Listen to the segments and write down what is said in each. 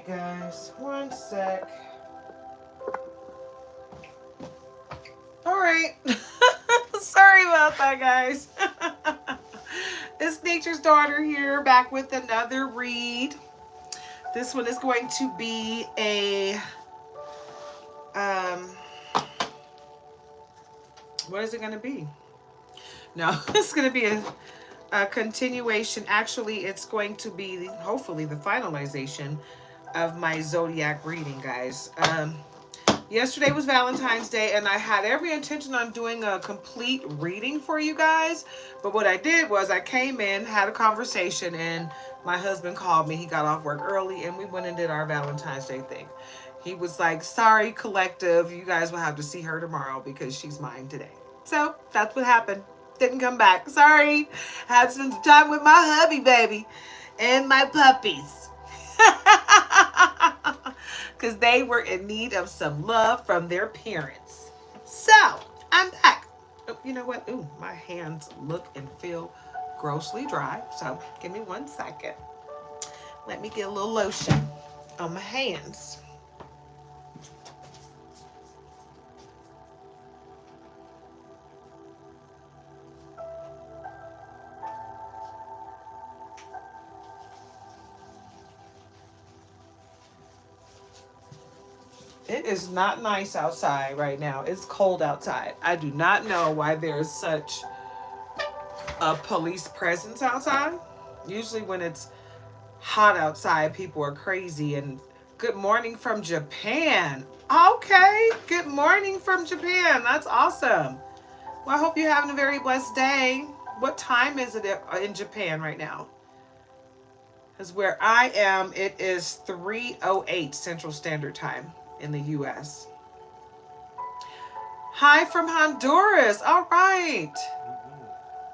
right, guys. One sec. All right. Sorry about that, guys. It's Nature's Daughter here, back with another read. This one is going to be a what is it going to be? No, it's going to be a continuation. Actually, it's going to be hopefully the finalization of my Zodiac reading, guys. Yesterday was Valentine's Day, and I had every intention on doing a complete reading for you guys. But what I did was I came in, had a conversation, and my husband called me. He got off work early, and we went and did our Valentine's Day thing. He was like, sorry, collective, you guys will have to see her tomorrow because she's mine today. So that's what happened. Didn't come back. Sorry. Had some time with my hubby, baby, and my puppies. Because they were in need of some love from their parents. So, I'm back. Oh, you know what? Ooh, my hands look and feel grossly dry. So, give me 1 second. Let me get a little lotion on my hands. It is not nice outside right now. It's cold outside. I do not know why there's such a police presence outside. Usually when it's hot outside, people are crazy. And good morning from Japan. Okay, good morning from Japan. That's awesome. Well, I hope you're having a very blessed day. What time is it in Japan right now? Because where I am, it is 3:08 Central Standard Time in the U.S. Hi from Honduras. All right.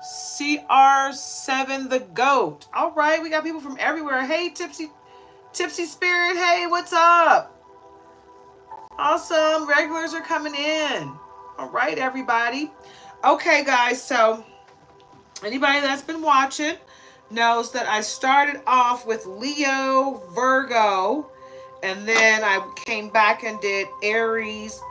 CR7 the GOAT. All right, we got people from everywhere. Hey, Tipsy Spirit. Hey, what's up? Awesome. Regulars are coming in. All right, everybody. Okay, guys, so anybody that's been watching knows that I started off with Leo, Virgo, and then I came back and did Aries.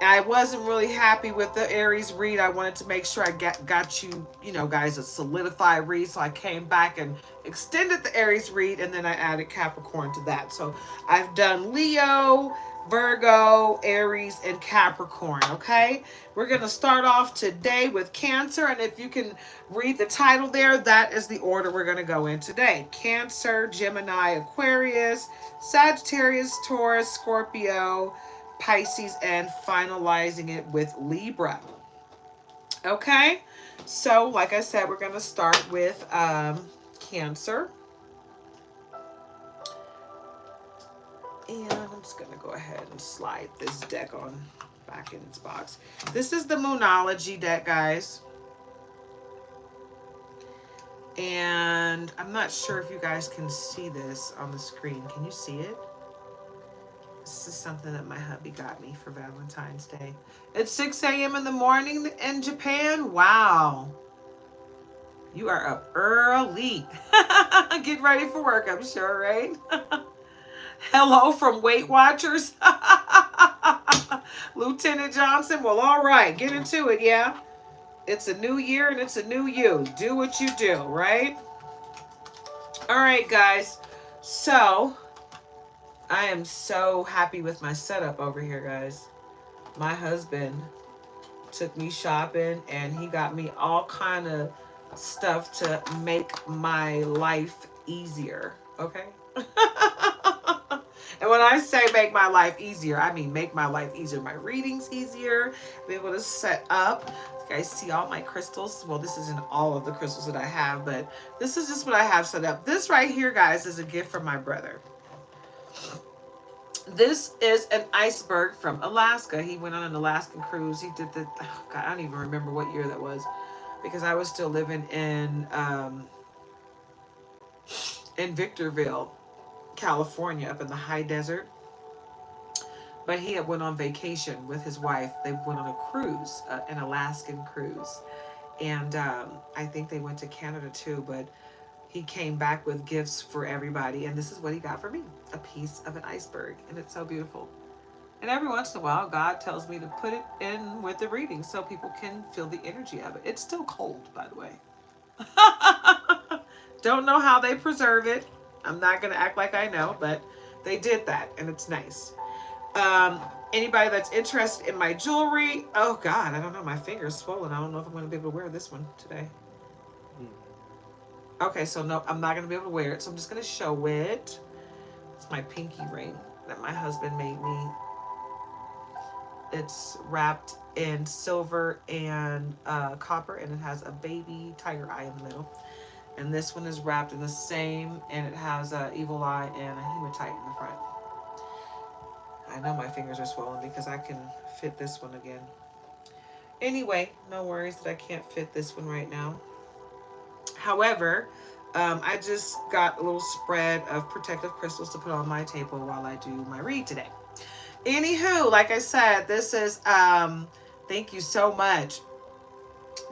I wasn't really happy with the Aries read. I wanted to make sure I got you, guys, a solidified read. So I came back and extended the Aries read, and then I added Capricorn to that. So I've done Leo, Virgo, Aries, and Capricorn, okay? We're going to start off today with Cancer, and if you can read the title there, that is the order we're going to go in today. Cancer, Gemini, Aquarius, Sagittarius, Taurus, Scorpio, Pisces, and finalizing it with Libra. Okay, so like I said, we're going to start with Cancer. And I'm just going to go ahead and slide this deck on back in its box. This is the Moonology deck, guys. And I'm not sure if you guys can see this on the screen. Can you see it? This is something that my hubby got me for Valentine's Day. It's 6 a.m. in the morning in Japan. Wow. You are up early. Get ready for work, I'm sure, right? Hello from Weight Watchers. Lieutenant Johnson. Well, all right. Get into it, yeah? It's a new year and it's a new you. Do what you do, right? All right, guys. So I am so happy with my setup over here, guys. My husband took me shopping and he got me all kind of stuff to make my life easier, okay? And when I say make my life easier, I mean make my life easier. My readings easier, be able to set up. You guys see all my crystals. Well, this isn't all of the crystals that I have, but this is just what I have set up. This right here, guys, is a gift from my brother. This is an iceberg from Alaska. He went on an Alaskan cruise. He did the, oh God, I don't even remember what year that was because I was still living in Victorville, California, up in the high desert. But he had went on vacation with his wife. They went on a cruise, an Alaskan cruise. And I think they went to Canada too, but he came back with gifts for everybody. And this is what he got for me, a piece of an iceberg. And it's so beautiful. And every once in a while, God tells me to put it in with the reading so people can feel the energy of it. It's still cold, by the way. Don't know how they preserve it. I'm not going to act like I know, but they did that, and it's nice. Anybody that's interested in my jewelry, oh God, I don't know. My finger's swollen. I don't know if I'm going to be able to wear this one today. Okay, so no, I'm not going to be able to wear it, so I'm just going to show it. It's my pinky ring that my husband made me. It's wrapped in silver and copper, and it has a baby tiger eye in the middle. And this one is wrapped in the same, and it has an evil eye and a hematite in the front. I know my fingers are swollen because I can fit this one again. Anyway, no worries that I can't fit this one right now. However, I just got a little spread of protective crystals to put on my table while I do my read today. Anywho, like I said, this is, thank you so much.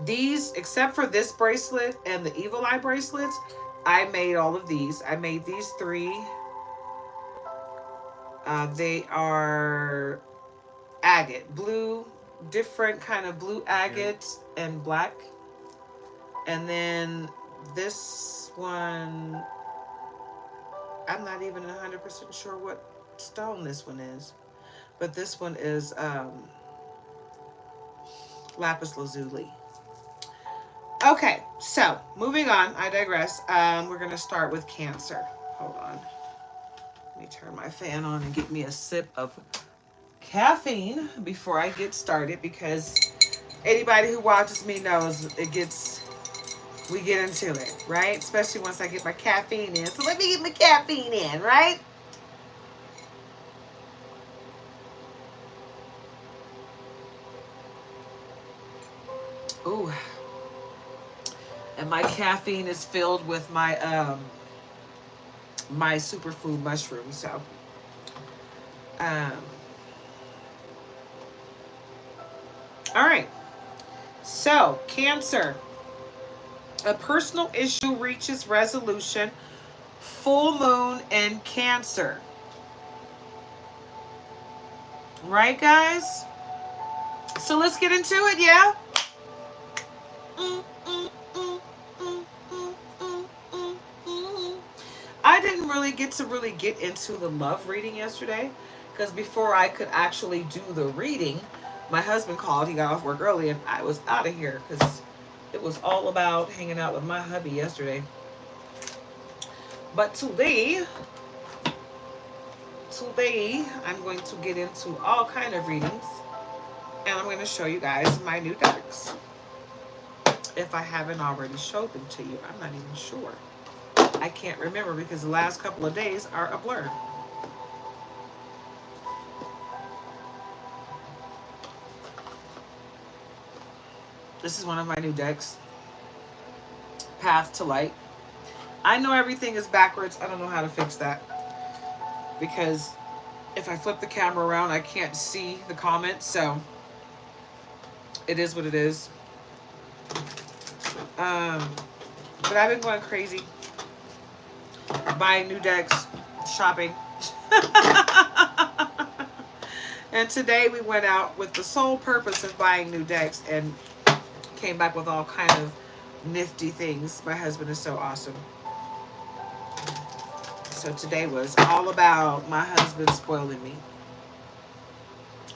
These, except for this bracelet and the evil eye bracelets, I made all of these. I made these 3. They are agate, blue, different kind of blue agate and black. And then this one, I'm not even 100% sure what stone this one is. But this one is lapis lazuli. Okay, so moving on. I digress. We're going to start with Cancer. Hold on. Let me turn my fan on and get me a sip of caffeine before I get started, because anybody who watches me knows we get into it, right? Especially once I get my caffeine in. So let me get my caffeine in, right? Ooh. And my caffeine is filled with my my superfood mushrooms. So all right. So, Cancer. A personal issue reaches resolution. Full moon in Cancer. Right, guys? So let's get into it, yeah? I didn't really get into the love reading yesterday, because before I could actually do the reading, my husband called. He got off work early, and I was out of here because it was all about hanging out with my hubby yesterday. But today I'm going to get into all kind of readings, and I'm going to show you guys my new decks. If I haven't already showed them to you, I'm not even sure. I can't remember because the last couple of days are a blur. This is one of my new decks. Path to Light. I know everything is backwards. I don't know how to fix that, because if I flip the camera around, I can't see the comments. So it is what it is. But I've been going crazy, buying new decks, shopping. And today we went out with the sole purpose of buying new decks and came back with all kind of nifty things. My husband is so awesome. So today was all about my husband spoiling me.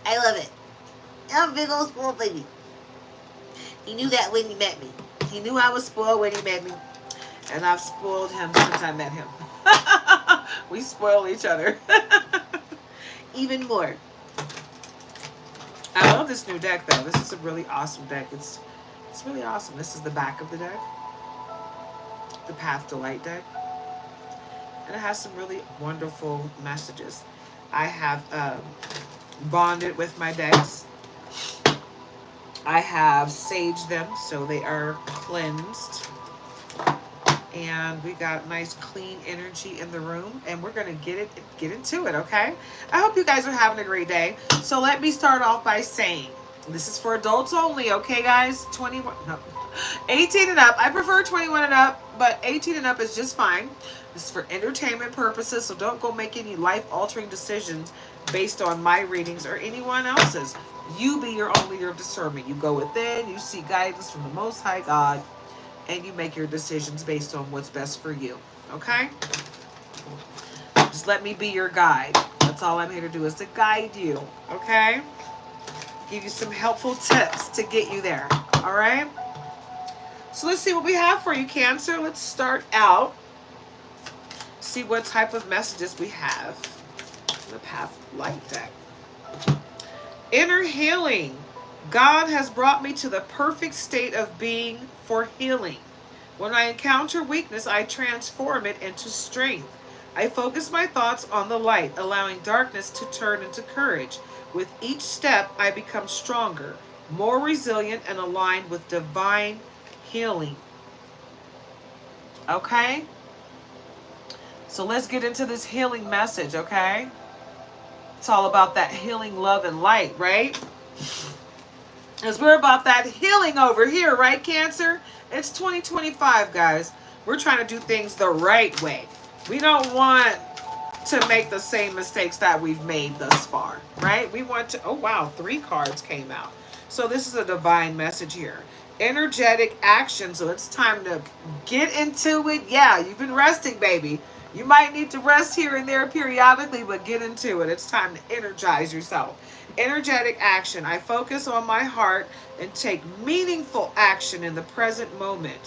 I love it. I'm a big old spoiled baby. He knew that when he met me. He knew I was spoiled when he met me. And I've spoiled him since I met him. We spoil each other. Even more. I love this new deck, though. This is a really awesome deck. It's really awesome. This is the back of the deck. The Path to Light deck. And it has some really wonderful messages. I have bonded with my decks. I have saged them so they are cleansed. And we got nice clean energy in the room, and we're gonna get into it, okay? I hope you guys are having a great day. So let me start off by saying this is for adults only, okay, guys? 21, no, 18 and up. I prefer 21 and up, but 18 and up is just fine. This is for entertainment purposes, so don't go make any life-altering decisions based on my readings or anyone else's. You be your own leader of discernment. You go within, you seek guidance from the Most High God, and you make your decisions based on what's best for you. Okay? Just let me be your guide. That's all I'm here to do, is to guide you. Okay? Give you some helpful tips to get you there. All right? So let's see what we have for you, Cancer. Let's start out. See what type of messages we have in the Path of Light deck. Inner healing. God has brought me to the perfect state of being for healing. When I encounter weakness, I transform it into strength. I focus my thoughts on the light, allowing darkness to turn into courage. With each step, I become stronger, more resilient, and aligned with divine healing. Okay? So let's get into this healing message, okay? It's all about that healing, love, and light, right? Because we're about that healing over here, right, Cancer? It's 2025, guys. We're trying to do things the right way. We don't want to make the same mistakes that we've made thus far, right? We want to, oh wow, 3 cards came out. So this is a divine message here. Energetic action. So it's time to get into it. Yeah, you've been resting, baby. You might need to rest here and there periodically, but get into it. It's time to energize yourself. Energetic action. I focus on my heart and take meaningful action in the present moment.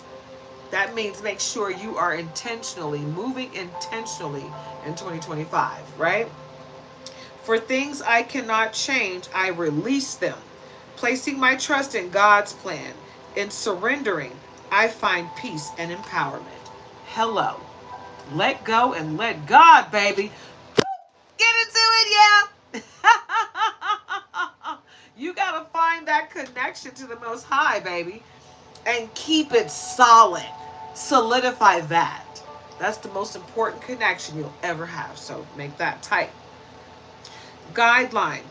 That means make sure you are intentionally, moving intentionally in 2025, right? For things I cannot change, I release them. Placing my trust in God's plan. In surrendering, I find peace and empowerment. Hello. Let go and let God, baby. Get into it, yeah. You got to find that connection to the Most High, baby. And keep it solid. Solidify that. That's the most important connection you'll ever have. So make that tight. Guideline.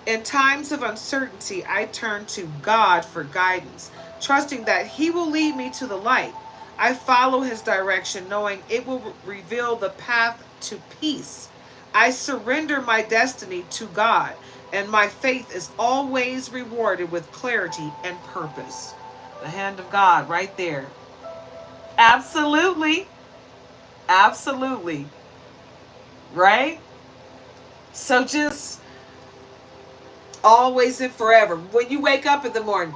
In times of uncertainty, I turn to God for guidance, trusting that He will lead me to the light. I follow His direction, knowing it will reveal the path to peace. I surrender my destiny to God, and my faith is always rewarded with clarity and purpose. The hand of God right there. Absolutely. Absolutely. Right? So just always and forever. When you wake up in the morning,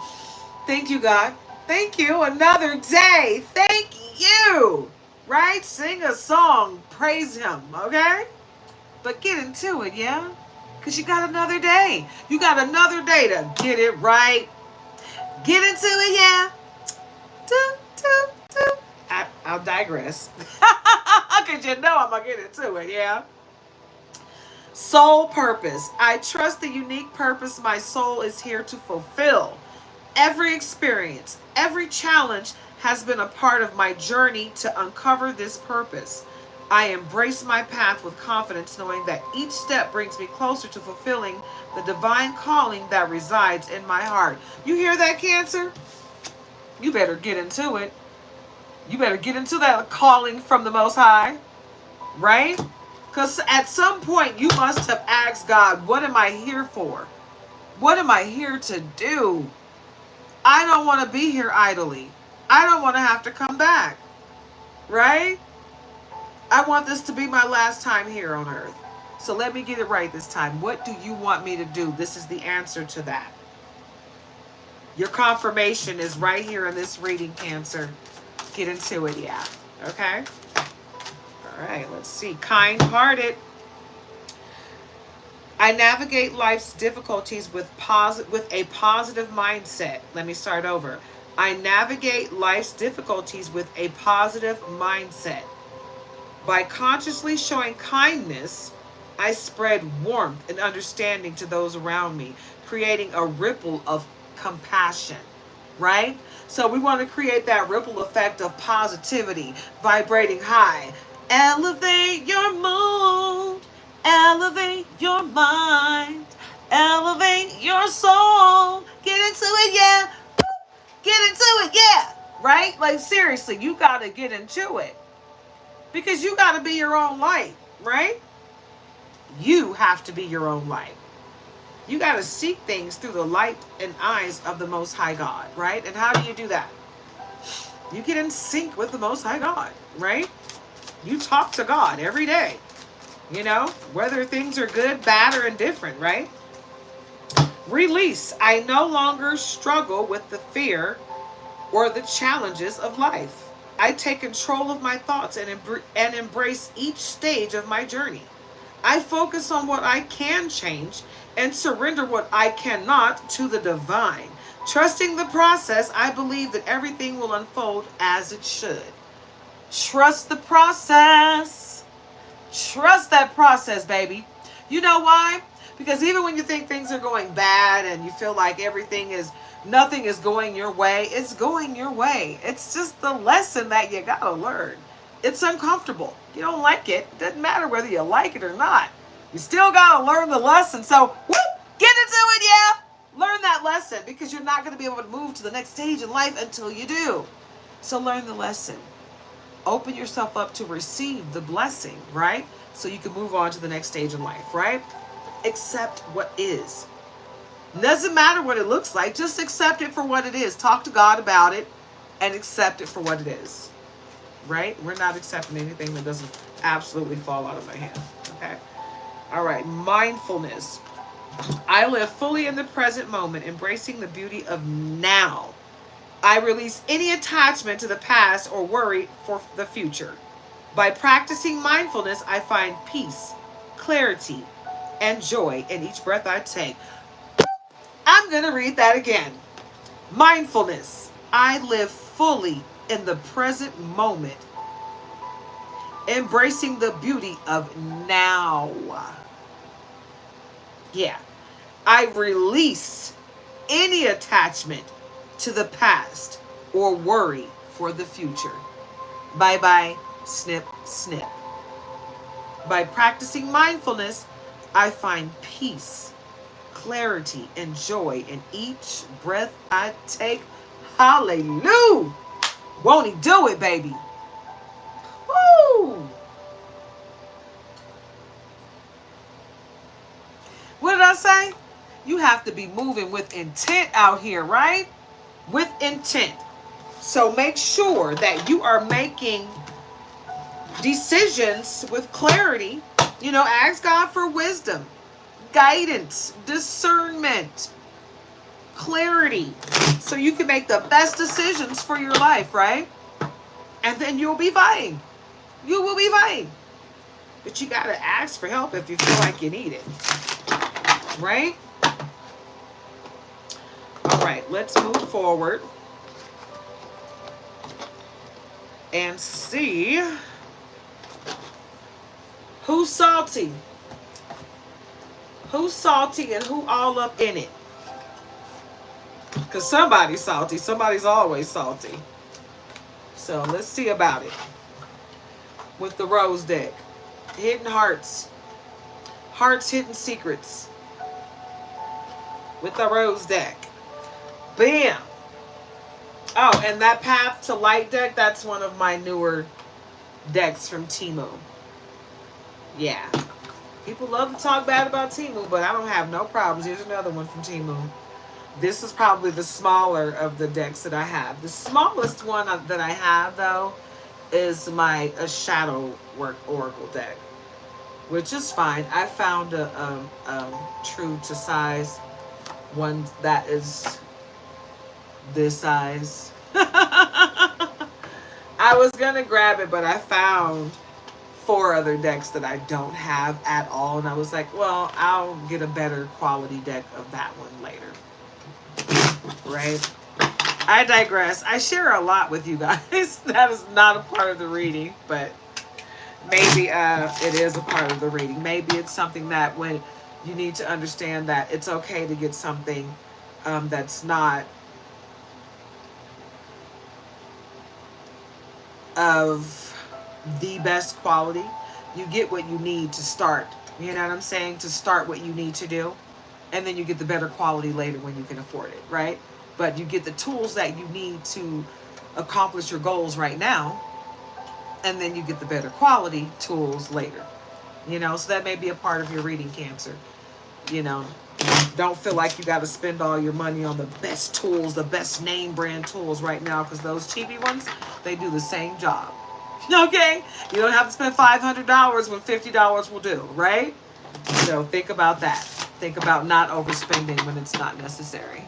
thank you, God. Thank you. Another day. Thank you. Right? Sing a song. Praise Him. Okay? But get into it, yeah? Because you got another day. You got another day to get it right. Get into it, yeah? I'll digress. Because you know I'm going to get into it, yeah? Soul purpose. I trust the unique purpose my soul is here to fulfill. Every experience, every challenge has been a part of my journey to uncover this purpose. I embrace my path with confidence, knowing that each step brings me closer to fulfilling the divine calling that resides in my heart. You hear that, Cancer? You better get into it. You better get into that calling from the Most High, right? Because at some point you must have asked God, what am I here for? What am I here to do? I don't want to be here idly. I don't want to have to come back, right? I want this to be my last time here on earth. So let me get it right this time. What do you want me to do? This is the answer to that. Your confirmation is right here in this reading, Cancer. Get into it, yeah. Okay? All right, let's see. Kind-hearted. I navigate life's difficulties with a positive mindset. Let me start over. I navigate life's difficulties with a positive mindset. By consciously showing kindness, I spread warmth and understanding to those around me, creating a ripple of compassion, right? So we want to create that ripple effect of positivity, vibrating high. Elevate your mood, elevate your mind, elevate your soul. Get into it, yeah. Get get into it, yeah. Right? Like, seriously, you got to get into it. Because you got to be your own light, right? You have to be your own light. You got to seek things through the light and eyes of the Most High God, right? And how do you do that? You get in sync with the Most High God, right? You talk to God every day, you know, whether things are good, bad, or indifferent, right? Release. I no longer struggle with the fear or the challenges of life. I take control of my thoughts and embrace each stage of my journey. I focus on what I can change and surrender what I cannot to the divine. Trusting the process, I believe that everything will unfold as it should. Trust the process. Trust that process, baby. You know why? Because even when you think things are going bad and you feel like nothing is going your way, it's going your way. It's just the lesson that you gotta learn. It's uncomfortable. You don't like it. Doesn't matter whether you like it or not. You still gotta learn the lesson. So, get into it, yeah. Learn that lesson, because you're not gonna be able to move to the next stage in life until you do. So learn the lesson. Open yourself up to receive the blessing, right? So you can move on to the next stage in life, right? Accept what is. Doesn't matter what it looks like. Just accept it for what it is. Talk to God about it and accept it for what it is, right? We're not accepting anything that doesn't absolutely fall out of my hand, okay? All right, mindfulness. I live fully in the present moment, embracing the beauty of now. I release any attachment to the past or worry for the future. By practicing mindfulness, I find peace, clarity, and joy in each breath I take. I'm going to read that again. Mindfulness. I live fully in the present moment, embracing the beauty of now. Yeah. I release any attachment to the past or worry for the future. Bye-bye, snip, snip. By practicing mindfulness, I find peace, clarity, and joy in each breath I take. Hallelujah! Won't he do it, baby? Woo! What did I say? You have to be moving with intent out here, right? With intent. So make sure that you are making decisions with clarity. You know, ask God for wisdom, guidance, discernment, clarity, so you can make the best decisions for your life, right? And then you'll be fine. You will be fine. But you got to ask for help if you feel like you need it, right? All right, let's move forward and see who's salty. Who's salty and who all up in it? Because somebody's salty. Somebody's always salty. So let's see about it. With the rose deck. Hidden hearts. Hearts, hidden secrets. With the rose deck. Bam. Oh, and that Path to Light deck, that's one of my newer decks from Temu. Yeah. People love to talk bad about Temu, but I don't have no problems. Here's another one from Temu. This is probably the smaller of the decks that I have. The smallest one that I have, though, is my Shadow Work Oracle deck, which is fine. I found a true to size one that is this size. I was going to grab it, but I found 4 other decks that I don't have at all. And I was like, well, I'll get a better quality deck of that one later. Right? I digress. I share a lot with you guys. That is not a part of the reading, but maybe it is a part of the reading. Maybe it's something that when you need to understand that it's okay to get something that's not of the best quality. You get what you need to start. You know what I'm saying? To start what you need to do. And then you get the better quality later when you can afford it, right? but you get the tools that you need to accomplish your goals right now, and then you get the better quality tools later. You know, so that may be a part of your reading, Cancer. You know, don't feel like you got to spend all your money on the best tools, the best name brand tools right now, because those cheapy ones, they do the same job. Okay? You don't have to spend $500 when $50 will do, right? So think about that. Think about not overspending when it's not necessary.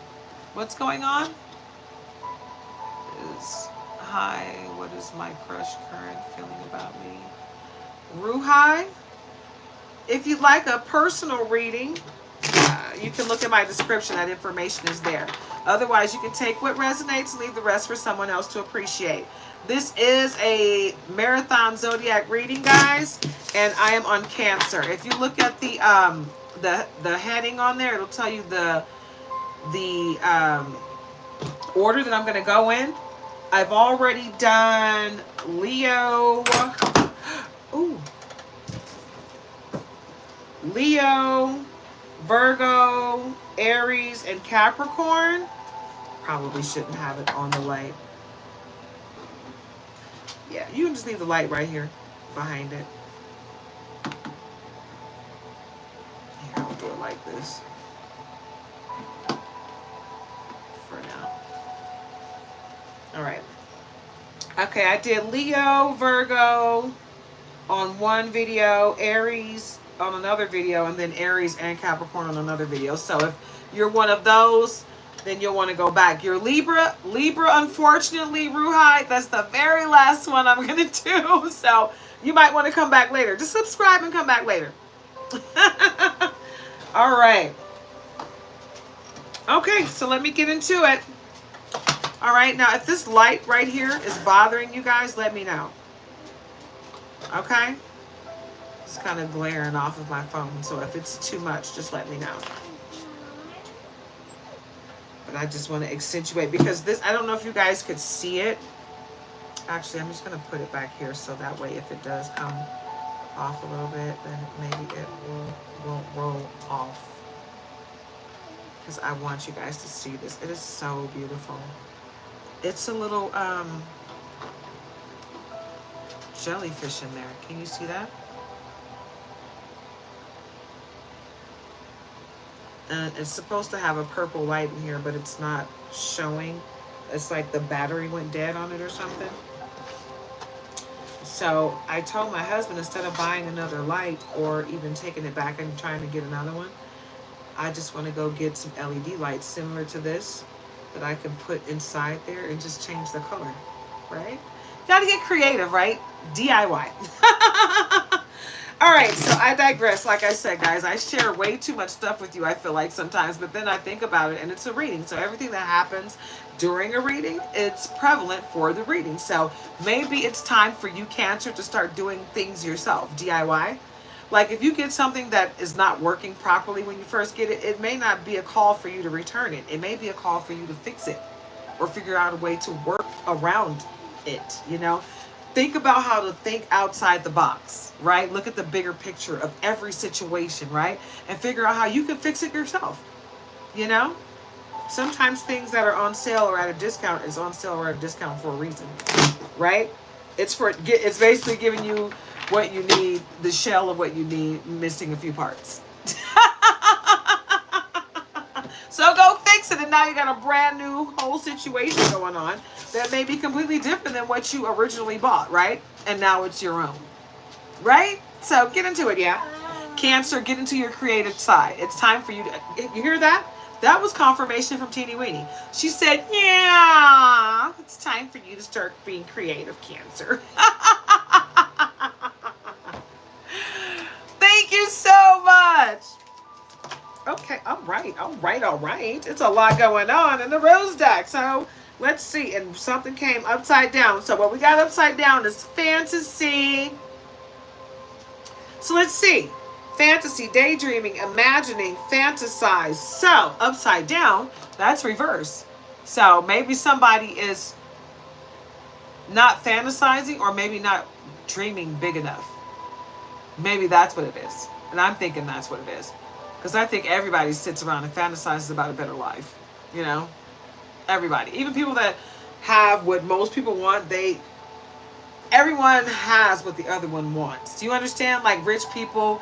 What's going on? Hi, what is my crush current feeling about me? Ruhai, if you'd like a personal reading, you can look at my description. That information is there. Otherwise, you can take what resonates and leave the rest for someone else to appreciate. This is a marathon zodiac reading, guys, and I am on Cancer. If you look at the heading on there, it'll tell you the order that I'm going to go in. I've already done Leo. Ooh. Leo, Virgo, Aries, and Capricorn. Probably shouldn't have it on the light. Yeah, you can just leave the light right here behind it. Here, I'll do it like this for now. All right. Okay, I did Leo, Virgo on one video, Aries on another video, and then Aries and Capricorn on another video. So if you're one of those, then you'll want to go back. You're Libra, unfortunately, Ruhai, that's the very last one I'm going to do. So you might want to come back later. Just subscribe and come back later. All right. Okay, so let me get into it. All right, now if this light right here is bothering you guys, let me know. Okay? It's kind of glaring off of my phone, so if it's too much, just let me know. But I just want to accentuate, because this, I don't know if you guys could see it. Actually, I'm just going to put it back here, so that way if it does come off a little bit, then maybe it won't roll off. Because I want you guys to see this. It is so beautiful. It's a little jellyfish in there. Can you see that? And it's supposed to have a purple light in here, but it's not showing. It's like the battery went dead on it or something. So I told my husband, instead of buying another light or even taking it back and trying to get another one, I just want to go get some LED lights similar to this that I can put inside there and just change the color, right? You gotta get creative, right? DIY. All right, so I digress. Like I said, guys, I share way too much stuff with you, I feel like sometimes, but then I think about it and it's a reading. So everything that happens during a reading, it's prevalent for the reading. So maybe it's time for you, Cancer, to start doing things yourself, DIY. Like if you get something that is not working properly when you first get it, it may not be a call for you to return it. It may be a call for you to fix it or figure out a way to work around it, you know? Think about how to think outside the box, right? Look at the bigger picture of every situation, right? And figure out how you can fix it yourself, you know? Sometimes things that are on sale or at a discount is on sale or at a discount for a reason, right? It's basically giving you what you need, the shell of what you need, missing a few parts. So go fix it, and now you got a brand new whole situation going on that may be completely different than what you originally bought, right? And now it's your own, right? So get into it, yeah? Cancer, get into your creative side. It's time for you to, you hear that? That was confirmation from Teeny Weenie. She said, yeah, it's time for you to start being creative, Cancer. Thank you so much. Okay, all right. It's a lot going on in the rose deck. So let's see. And something came upside down. So what we got upside down is fantasy. So let's see. Fantasy, daydreaming, imagining, fantasize. So upside down, that's reverse. So maybe somebody is not fantasizing, or maybe not dreaming big enough. Maybe that's what it is. And I'm thinking that's what it is. Because I think everybody sits around and fantasizes about a better life, you know? Everybody, even people that have what most people want, everyone has what the other one wants. Do you understand? Like rich people,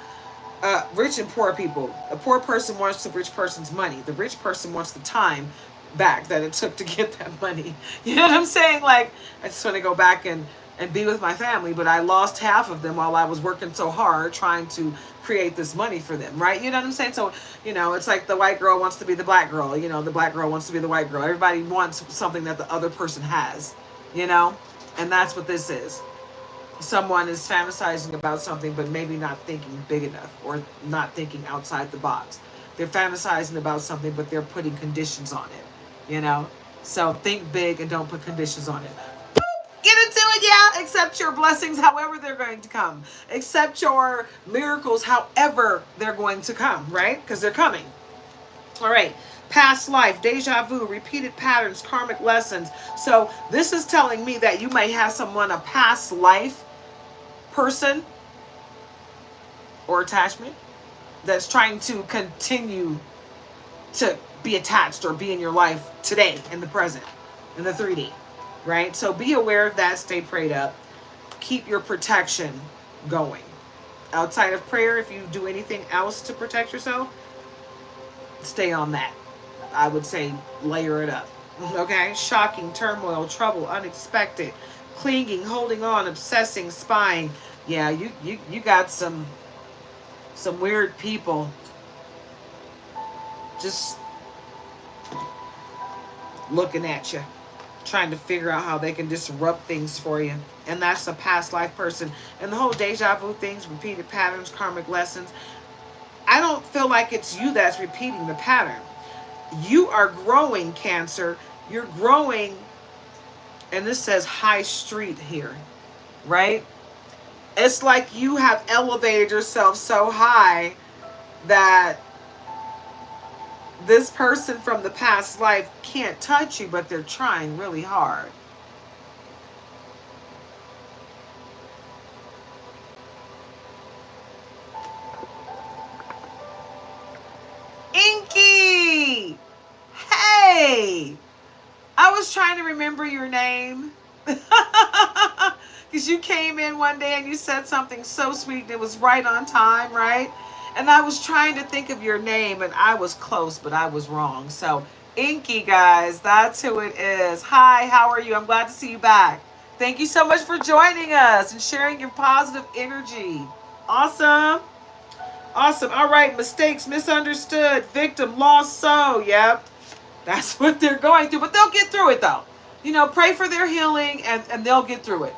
rich and poor people. A poor person wants the rich person's money. The rich person wants the time back that it took to get that money. You know what I'm saying? Like, I just want to go back and be with my family, but I lost half of them while I was working so hard trying to create this money for them, right? You know what I'm saying? So, it's like the white girl wants to be the black girl, the black girl wants to be the white girl. Everybody wants something that the other person has, and that's what this is. Someone is fantasizing about something, but maybe not thinking big enough or not thinking outside the box. They're fantasizing about something, but they're putting conditions on it, So think big and don't put conditions on it. Get into it, yeah. Accept your blessings however they're going to come. Accept your miracles however they're going to come, right? Because they're coming. All right. Past life, deja vu, repeated patterns, karmic lessons. So this is telling me that you may have someone, a past life person or attachment that's trying to continue to be attached or be in your life today, in the present, in the 3D. Right? So be aware of that. Stay prayed up. Keep your protection going. Outside of prayer, if you do anything else to protect yourself, stay on that. I would say layer it up. Okay? Shocking, turmoil, trouble, unexpected, clinging, holding on, obsessing, spying. Yeah, you got some weird people just looking at you, trying to figure out how they can disrupt things for you. And that's a past life person. And the whole deja vu things, repeated patterns, karmic lessons, I don't feel like it's you that's repeating the pattern. You are growing, Cancer. You're growing, and this says high street here, right? It's like you have elevated yourself so high that this person from the past life can't touch you, but they're trying really hard. Inky! Hey! I was trying to remember your name. Because you came in one day and you said something so sweet and it was right on time, right? And I was trying to think of your name and I was close, but I was wrong. So, Inky, guys, that's who it is. Hi, how are you? I'm glad to see you back. Thank you so much for joining us and sharing your positive energy. Awesome. Awesome. All right. Mistakes, misunderstood, victim, lost soul. Yep. That's what they're going through. But they'll get through it, though. Pray for their healing and they'll get through it,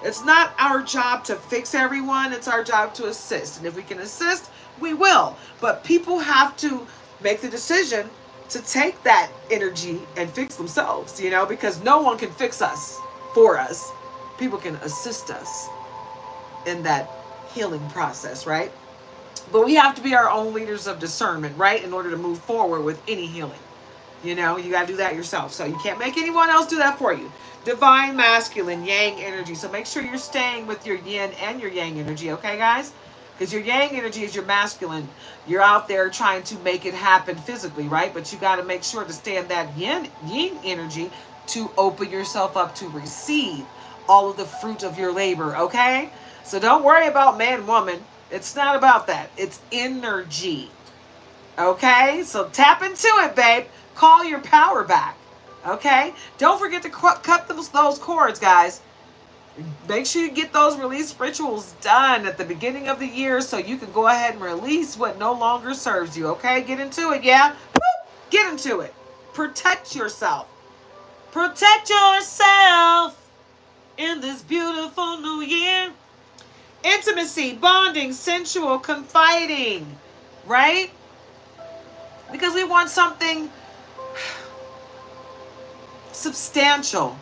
It's not our job to fix everyone. It's our job to assist. And if we can assist, we will. But people have to make the decision to take that energy and fix themselves, because no one can fix us for us. People can assist us in that healing process, right? But we have to be our own leaders of discernment, right? In order to move forward with any healing. You got to do that yourself. So you can't make anyone else do that for you. Divine masculine, yang energy. So make sure you're staying with your yin and your yang energy, okay, guys? Because your yang energy is your masculine. You're out there trying to make it happen physically, right? But you got to make sure to stay in that yin energy to open yourself up to receive all of the fruit of your labor, okay? So don't worry about man, woman. It's not about that. It's energy, okay? So tap into it, babe. Call your power back, okay? Don't forget to cut those cords, guys. Make sure you get those release rituals done at the beginning of the year so you can go ahead and release what no longer serves you, okay? Get into it, yeah? Woo! Get into it. Protect yourself. Protect yourself in this beautiful new year. Intimacy, bonding, sensual, confiding, right? Because we want something substantial,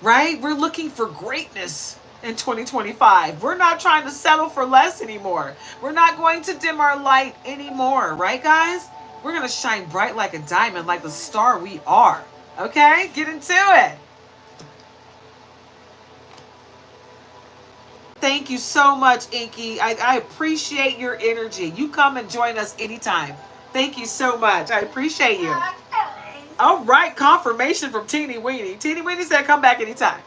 right? We're looking for greatness in 2025. We're not trying to settle for less anymore. We're not going to dim our light anymore, right, guys? We're going to shine bright like a diamond, like the star we are, okay? Get into it. Thank you so much, Inky. I appreciate your energy. You come and join us anytime. Thank you so much. I appreciate you. All right, confirmation from Teeny Weenie. Teeny Weenie said come back anytime.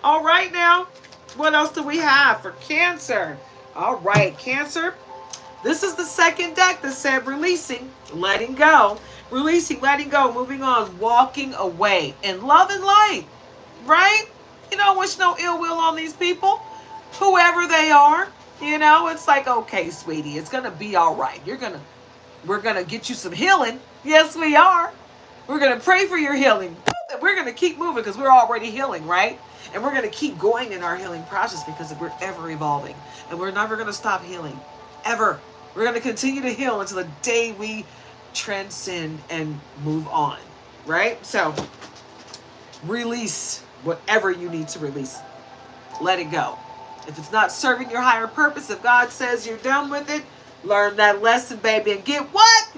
All right now, what else do we have for Cancer? All right, Cancer. This is the second deck that said releasing, letting go. Releasing, letting go, moving on, walking away in love and light, right? You don't wish no ill will on these people, whoever they are. You know, it's like, okay, sweetie, it's going to be all right. We're going to get you some healing. Yes, we are. We're going to pray for your healing. We're going to keep moving because we're already healing, right? And we're going to keep going in our healing process because we're ever evolving. And we're never going to stop healing, ever. We're going to continue to heal until the day we transcend and move on, right? So release whatever you need to release. Let it go. If it's not serving your higher purpose, if God says you're done with it, learn that lesson, baby, and get what?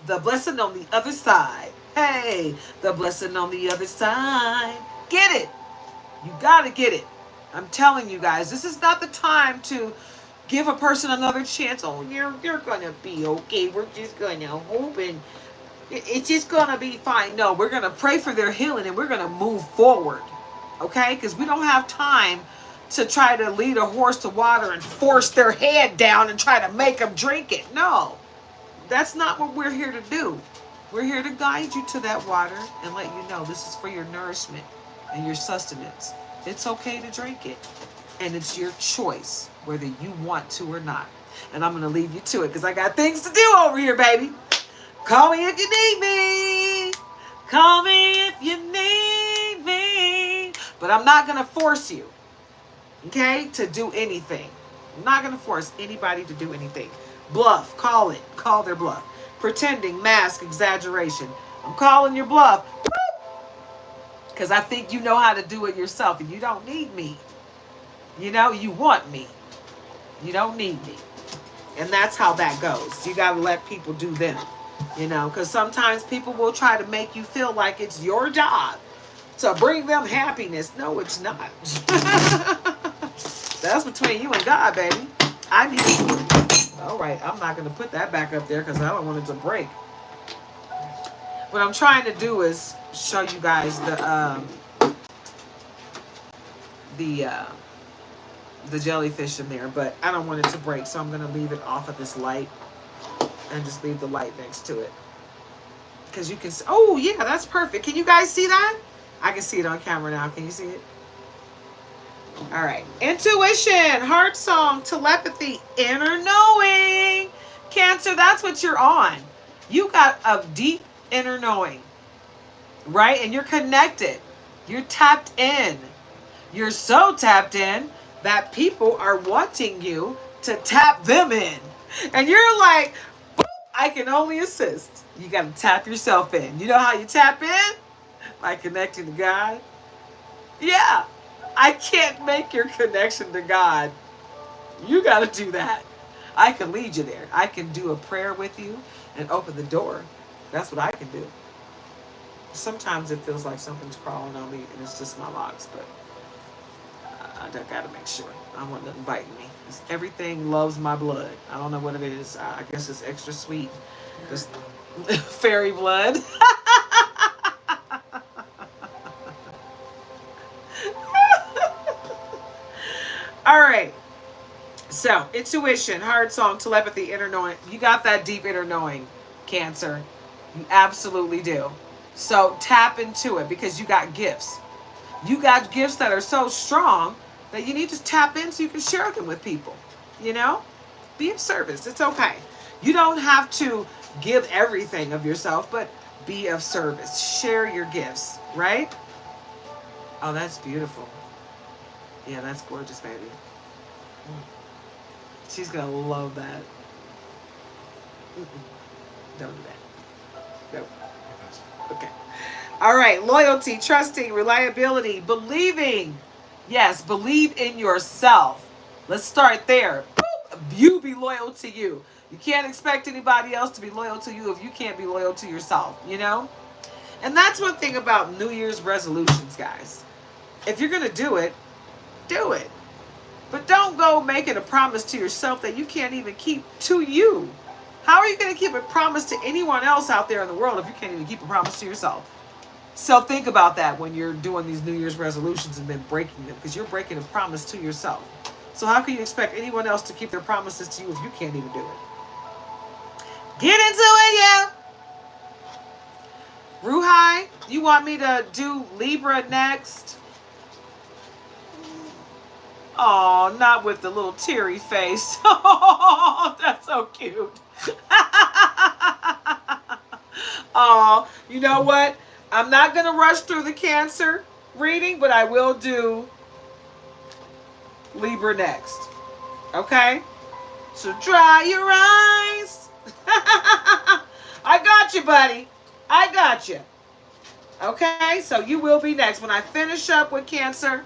The blessing on the other side. Hey, the blessing on the other side. Get it. You got to get it. I'm telling you guys, this is not the time to give a person another chance. Oh, you're going to be okay. We're just going to hope and it's just going to be fine. No, we're going to pray for their healing and we're going to move forward. Okay? Because we don't have time to try to lead a horse to water and force their head down and try to make them drink it. No, that's not what we're here to do. We're here to guide you to that water and let you know this is for your nourishment and your sustenance. It's okay to drink it. And it's your choice whether you want to or not. And I'm going to leave you to it because I got things to do over here, baby. Call me if you need me. Call me if you need me. But I'm not going to force you, okay, to do anything. I'm not going to force anybody to do anything. Bluff. Call it. Call their bluff. Pretending, mask, exaggeration. I'm calling your bluff. Because I think you know how to do it yourself and you don't need me. You know, you want me. You don't need me. And that's how that goes. You got to let people do them. You know, because sometimes people will try to make you feel like it's your job to bring them happiness. No, it's not. That's between you and God, baby. I need it. All right, I'm not going to put that back up there because I don't want it to break. What I'm trying to do is show you guys the jellyfish in there, but I don't want it to break, so I'm going to leave it off of this light and just leave the light next to it. Because you can see, oh yeah, that's perfect. Can you guys see that? I can see it on camera now. Can you see it? All right. Intuition, heart song, telepathy, inner knowing. Cancer, that's what you're on. You got a deep inner knowing, right? And you're connected. You're tapped in. You're so tapped in that people are wanting you to tap them in. And you're like, I can only assist. You got to tap yourself in. You know how you tap in? By connecting to God. Yeah. I can't make your connection to God. You got to do that. I can lead you there. I can do a prayer with you and open the door. That's what I can do. Sometimes it feels like something's crawling on me and it's just my locks, but I got to make sure. I don't want nothing biting me. Everything loves my blood. I don't know what it is. I guess it's extra sweet. Just fairy blood. All right. So, intuition, heart song, telepathy, inner knowing. You got that deep inner knowing, Cancer. You absolutely do. So, tap into it because you got gifts. You got gifts that are so strong that you need to tap in so you can share them with people. You know? Be of service. It's okay. You don't have to give everything of yourself, but be of service. Share your gifts, right? Oh, that's beautiful. Yeah, that's gorgeous, baby. She's going to love that. Don't do that. Nope. Okay. All right. Loyalty, trusting, reliability, believing. Yes, believe in yourself. Let's start there. You be loyal to you. You can't expect anybody else to be loyal to you if you can't be loyal to yourself, you know? And that's one thing about New Year's resolutions, guys. If you're going to do it, do it. But don't go making a promise to yourself that you can't even keep to you. How are you going to keep a promise to anyone else out there in the world if you can't even keep a promise to yourself? So think about that when you're doing these New Year's resolutions and then breaking them, because you're breaking a promise to yourself. So how can you expect anyone else to keep their promises to you if you can't even do it? Get into it, yeah. Ruhai, you want me to do Libra next? Oh, not with the little teary face. Oh, that's so cute. Oh, you know what? I'm not going to rush through the Cancer reading, but I will do Libra next. Okay? So dry your eyes. I got you, buddy. I got you. Okay? So you will be next. When I finish up with Cancer,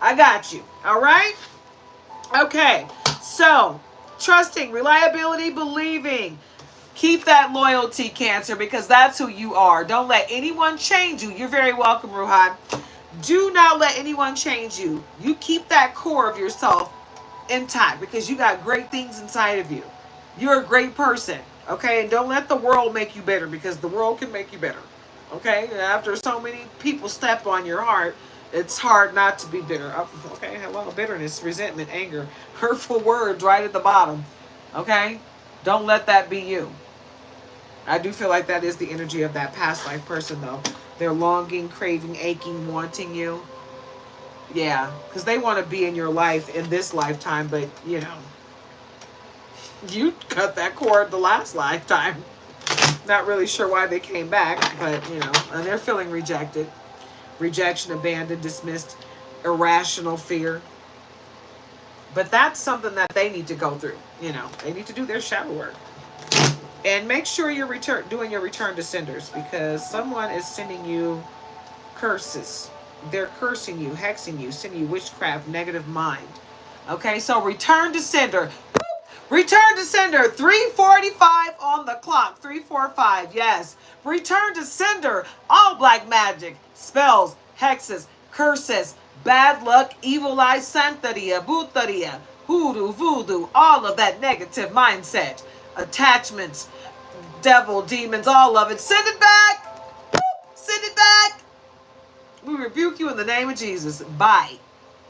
I got you. All right? Okay. So, trusting, reliability, believing. Keep that loyalty, Cancer, because that's who you are. Don't let anyone change you. You're very welcome, Ruhan. Do not let anyone change you. You keep that core of yourself intact because you got great things inside of you. You're a great person, okay? And don't let the world make you bitter because the world can make you bitter, okay? And after so many people step on your heart, it's hard not to be bitter. Okay, hello, bitterness, resentment, anger, hurtful words right at the bottom, okay? Don't let that be you. I do feel like that is the energy of that past life person, though. They're longing, craving, aching, wanting you. Yeah, because they want to be in your life in this lifetime, but, you know, you cut that cord the last lifetime. Not really sure why they came back, but, you know, and they're feeling rejected. Rejection, abandoned, dismissed, irrational fear. But that's something that they need to go through. You know, they need to do their shadow work. And make sure you're doing your return to senders, because someone is sending you curses. They're cursing you, hexing you, sending you witchcraft, negative mind. Okay, so return to sender. Return to sender. 3:45 on the clock. 3:45, yes. Return to sender. All black magic, spells, hexes, curses, bad luck, evil eye, santeria, bruteria, hoodoo, voodoo, all of that negative mindset, attachments, devil, demons, all of it. Send it back. Send it back. We rebuke you in the name of Jesus. Bye.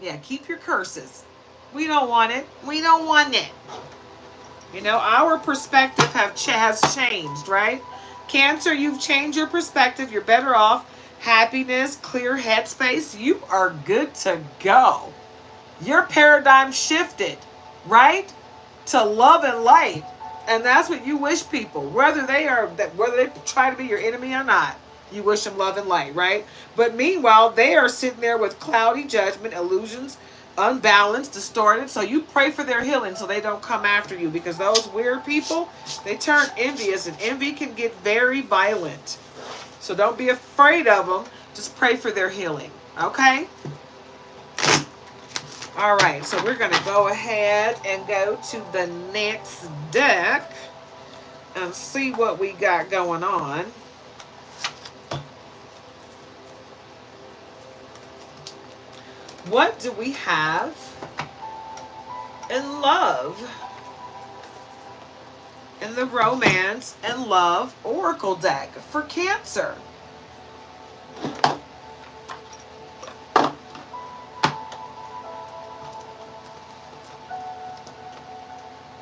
Yeah, keep your curses. We don't want it. We don't want it. You know, our perspective has changed, right? Cancer, you've changed your perspective. You're better off. Happiness, clear headspace. You are good to go. Your paradigm shifted, right? To love and light. And that's what you wish people, whether they try to be your enemy or not. You wish them love and light, right? But meanwhile, they are sitting there with cloudy judgment, illusions, unbalanced, distorted. So you pray for their healing so they don't come after you, because those weird people, they turn envious, and envy can get very violent. So don't be afraid of them. Just pray for their healing, okay? All right, so we're going to go ahead and go to the next deck and see what we got going on. What do we have in love? In the Romance and Love Oracle deck for Cancer.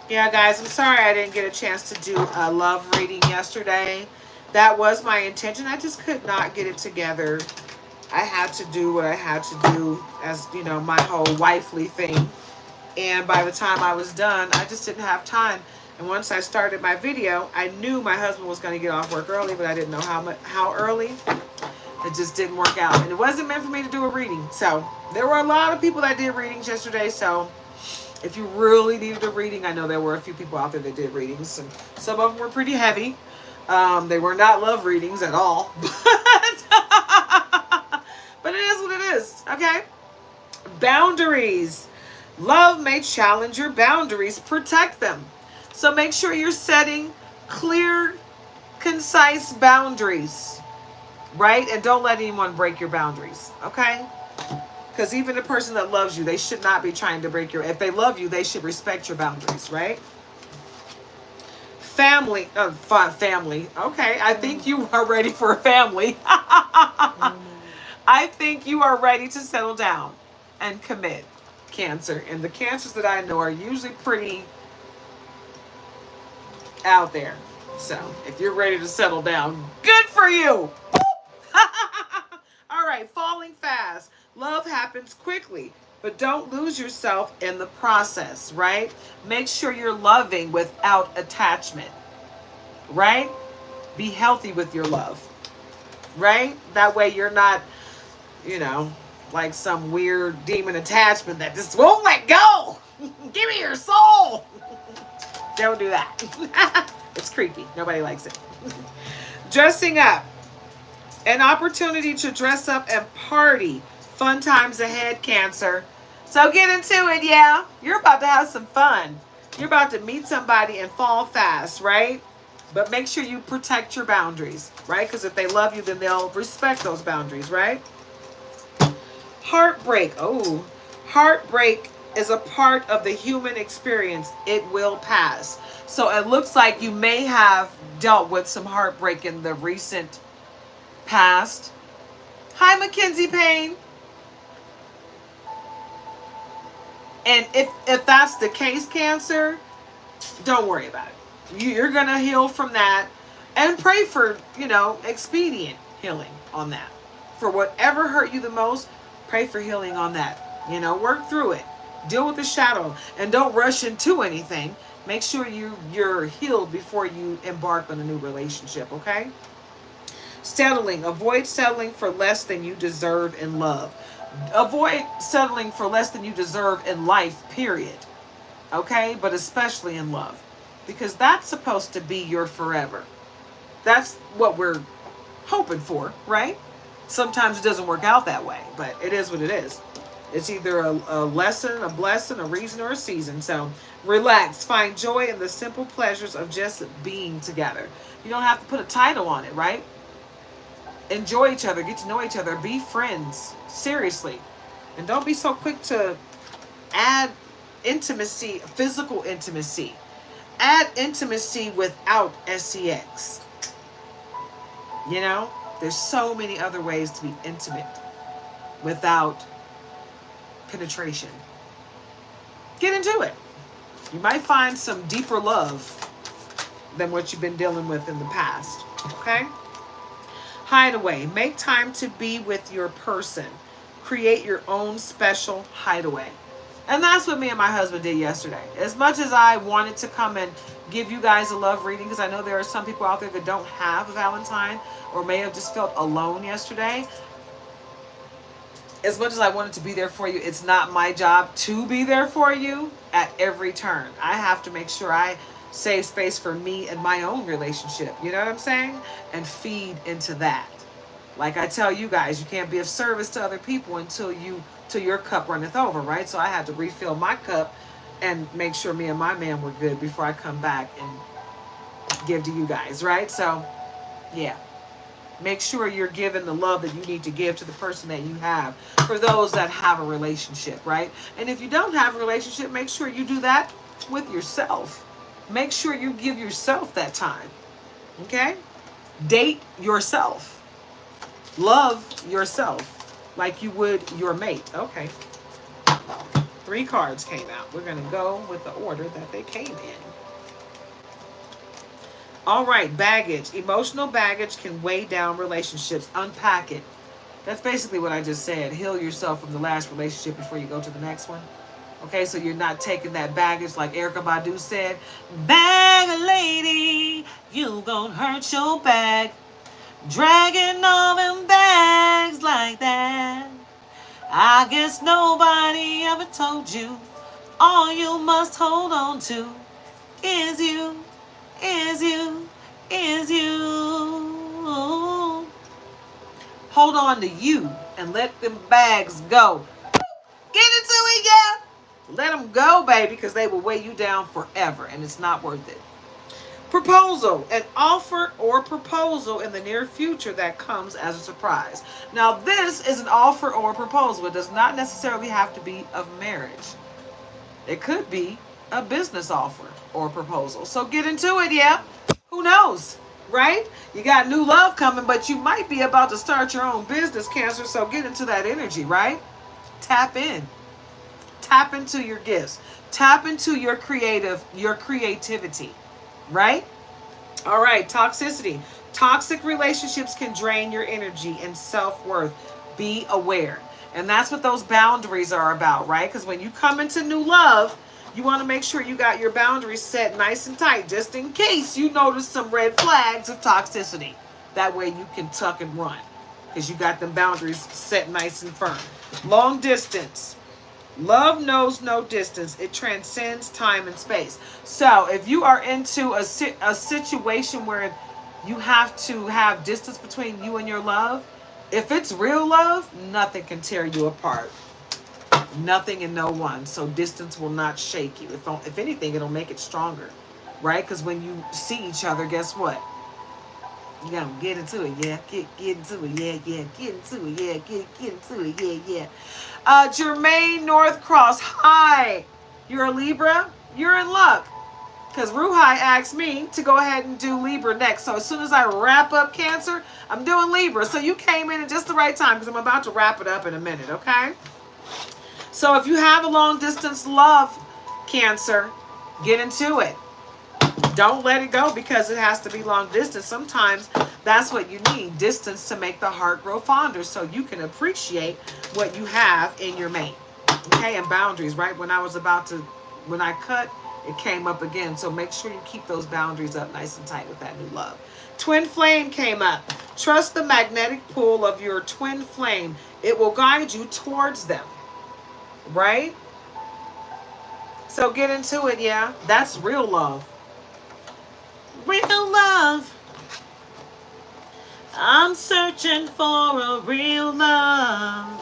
Yeah, guys, I'm sorry I didn't get a chance to do a love reading yesterday. That was my intention. I just could not get it together. I had to do what I had to do as, you know, my whole wifely thing. And by the time I was done, I just didn't have time. And once I started my video, I knew my husband was going to get off work early, but I didn't know how early. It just didn't work out. And it wasn't meant for me to do a reading. So there were a lot of people that did readings yesterday. So if you really needed a reading, I know there were a few people out there that did readings. And some of them were pretty heavy. They were not love readings at all. But it is what it is, okay? Boundaries. Love may challenge your boundaries. Protect them. So make sure you're setting clear, concise boundaries, right? And don't let anyone break your boundaries, okay? Because even the person that loves you, they should not be trying to break your... If they love you, they should respect your boundaries, right? Family, family. Okay, I think you are ready for a family. I think you are ready to settle down and commit, Cancer. And the Cancers that I know are usually pretty out there. So if you're ready to settle down, good for you. All right, falling fast. Love happens quickly, but don't lose yourself in the process, right? Make sure you're loving without attachment, right? Be healthy with your love, right? That way you're not, you know, like some weird demon attachment that just won't let go. Give me your soul. Don't do that. It's creepy. Nobody likes it. Dressing up. An opportunity to dress up and party. Fun times ahead, Cancer. So get into it, yeah. You're about to have some fun. You're about to meet somebody and fall fast, right? But make sure you protect your boundaries, right? Because if they love you, then they'll respect those boundaries, right? Heartbreak. Oh, heartbreak is a part of the human experience. It will pass. So it looks like you may have dealt with some heartbreak in the recent past. Hi, Mackenzie Payne. And if that's the case, Cancer, don't worry about it. You're going to heal from that and pray for, expedient healing on that. For whatever hurt you the most, pray for healing on that. Work through it. Deal with the shadow and don't rush into anything. Make sure you're healed before you embark on a new relationship, okay? Settling. Avoid settling for less than you deserve in love. Avoid settling for less than you deserve in life, period. Okay? But especially in love. Because that's supposed to be your forever. That's what we're hoping for, right? Sometimes it doesn't work out that way, but it is what it is. It's either a lesson, a blessing, a reason, or a season. So relax. Find joy in the simple pleasures of just being together. You don't have to put a title on it, right? Enjoy each other. Get to know each other. Be friends. Seriously. And don't be so quick to add intimacy, physical intimacy. Add intimacy without sex. There's so many other ways to be intimate without penetration. Get into it. You might find some deeper love than what you've been dealing with in the past. Okay? Hideaway. Make time to be with your person. Create your own special hideaway. And that's what me and my husband did yesterday. As much as I wanted to come and give you guys a love reading, because I know there are some people out there that don't have a Valentine or may have just felt alone yesterday. As much as I wanted to be there for you, it's not my job to be there for you at every turn. I have to make sure I save space for me and my own relationship. You know what I'm saying? And feed into that. Like I tell you guys, you can't be of service to other people until your cup runneth over, right? So I had to refill my cup and make sure me and my man were good before I come back and give to you guys, right? So, yeah. Make sure you're giving the love that you need to give to the person that you have. For those that have a relationship, right? And if you don't have a relationship, make sure you do that with yourself. Make sure you give yourself that time. Okay? Date yourself. Love yourself like you would your mate. Okay. 3 cards came out. We're going to go with the order that they came in. All right, baggage. Emotional baggage can weigh down relationships. Unpack it. That's basically what I just said. Heal yourself from the last relationship before you go to the next one. Okay, so you're not taking that baggage like Erykah Badu said. Bag a lady, you gonna hurt your bag. Dragging all them bags like that. I guess nobody ever told you all you must hold on to is you. Is you. Hold on to you and let them bags go. Get into it, yeah. Let them go, baby, because they will weigh you down forever and it's not worth it. Proposal. An offer or proposal in the near future that comes as a surprise. Now, this is an offer or proposal. It does not necessarily have to be of marriage. It could be a business offer or proposal. So get into it, yeah. Who knows, right? You got new love coming, but you might be about to start your own business, Cancer. So get into that energy, right? Tap in. Tap into your gifts. Tap into your creativity, right? All right, toxicity. Toxic relationships can drain your energy and self-worth. Be aware. And that's what those boundaries are about, right? Because when you come into new love, you want to make sure you got your boundaries set nice and tight, just in case you notice some red flags of toxicity. That way you can tuck and run, because you got them boundaries set nice and firm. Long distance. Love knows no distance. It transcends time and space. So if you are into a situation where you have to have distance between you and your love, if it's real love, nothing can tear you apart. Nothing and no one. So distance will not shake you. If anything, it'll make it stronger, right? Because when you see each other, guess what? You gotta get into it, yeah. Get into it, yeah. Get into it, yeah. Get into it, yeah. Jermaine North Cross, hi. You're a Libra? You're in luck. Because Ruhai asked me to go ahead and do Libra next. So as soon as I wrap up Cancer, I'm doing Libra. So you came in at just the right time, because I'm about to wrap it up in a minute, okay? So if you have a long distance love, Cancer, get into it. Don't let it go because it has to be long distance. Sometimes that's what you need, distance, to make the heart grow fonder so you can appreciate what you have in your mate. Okay, and boundaries, right? When I cut, it came up again. So make sure you keep those boundaries up nice and tight with that new love. Twin flame came up. Trust the magnetic pull of your twin flame. It will guide you towards them, right? So get into it, yeah. That's real love. Real love. I'm searching for a real love.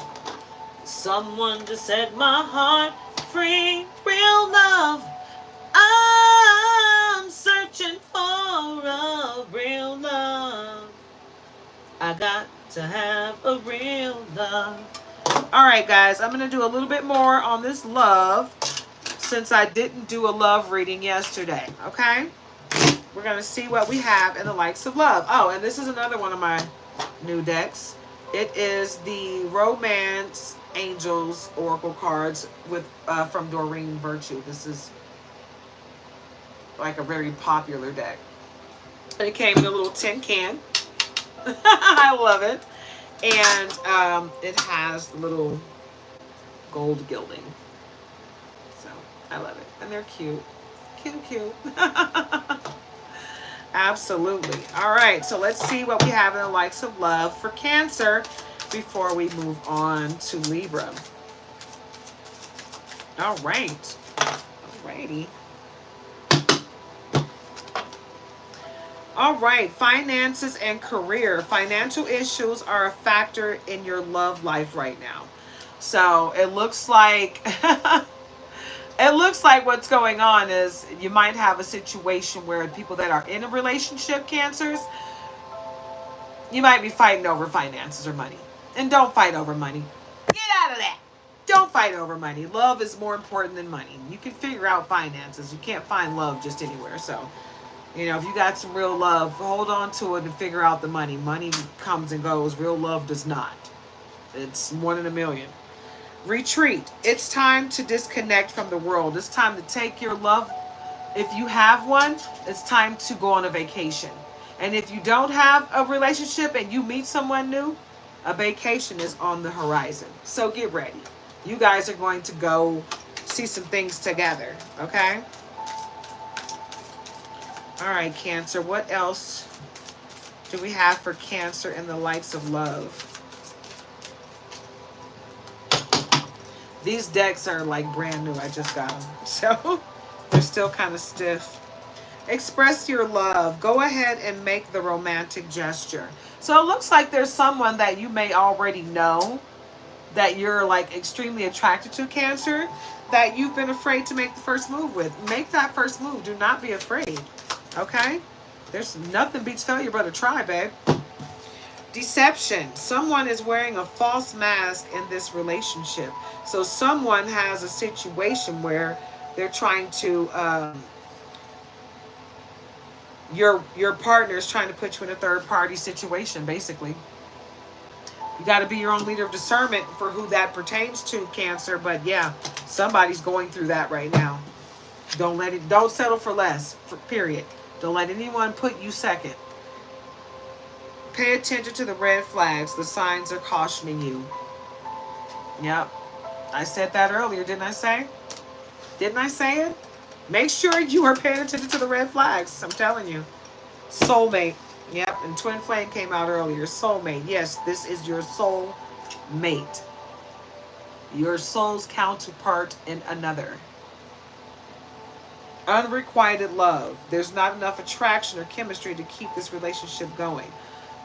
Someone to set my heart free. Real love. I'm searching for a real love. I got to have a real love. All right, guys. I'm going to do a little bit more on this love since I didn't do a love reading yesterday. Okay? We're going to see what we have in the likes of love. Oh, and this is another one of my new decks. It is the Romance Angels Oracle cards with from Doreen Virtue. This is like a very popular deck. And it came in a little tin can. I love it. And it has little gold gilding. So I love it. And they're cute. Cute. Absolutely. All right, so let's see what we have in the likes of love for Cancer before we move on to Libra. All right. Alrighty. All right, finances and career. Financial issues are a factor in your love life right now. So it looks like it looks like what's going on is you might have a situation where people that are in a relationship, Cancers, you might be fighting over finances or money. And don't fight over money. Get out of that. Don't fight over money. Love is more important than money. You can figure out finances. You can't find love just anywhere. So, you know, if you got some real love, hold on to it and figure out the money. Money comes and goes. Real love does not. It's one in a million. Retreat. It's time to disconnect from the world. It's time to take your love. If you have one, it's time to go on a vacation. And if you don't have a relationship and you meet someone new, a vacation is on the horizon. So get ready. You guys are going to go see some things together. Okay? All right, Cancer. What else do we have for Cancer in the likes of love? These decks are like brand new. I just got them. So they're still kind of stiff. Express your love. Go ahead and make the romantic gesture. So it looks like there's someone that you may already know that you're like extremely attracted to, Cancer, that you've been afraid to make the first move with. Make that first move. Do not be afraid. Okay? There's nothing beats failure but a try, babe. Deception. Someone is wearing a false mask in this relationship. So someone has a situation where They're trying to, your partner is trying to put you in a third party situation, basically. You got to be your own leader of discernment for who that pertains to, Cancer. But yeah, somebody's going through that right now. Don't settle for less, period. Don't let anyone put you second. Pay attention to the red flags. The signs are cautioning you. Yep. I said that earlier, didn't I say? Didn't I say it? Make sure you are paying attention to the red flags. I'm telling you. Soulmate. Yep. And Twin Flame came out earlier. Soulmate. Yes, this is your soul mate. Your soul's counterpart in another. Unrequited love. There's not enough attraction or chemistry to keep this relationship going.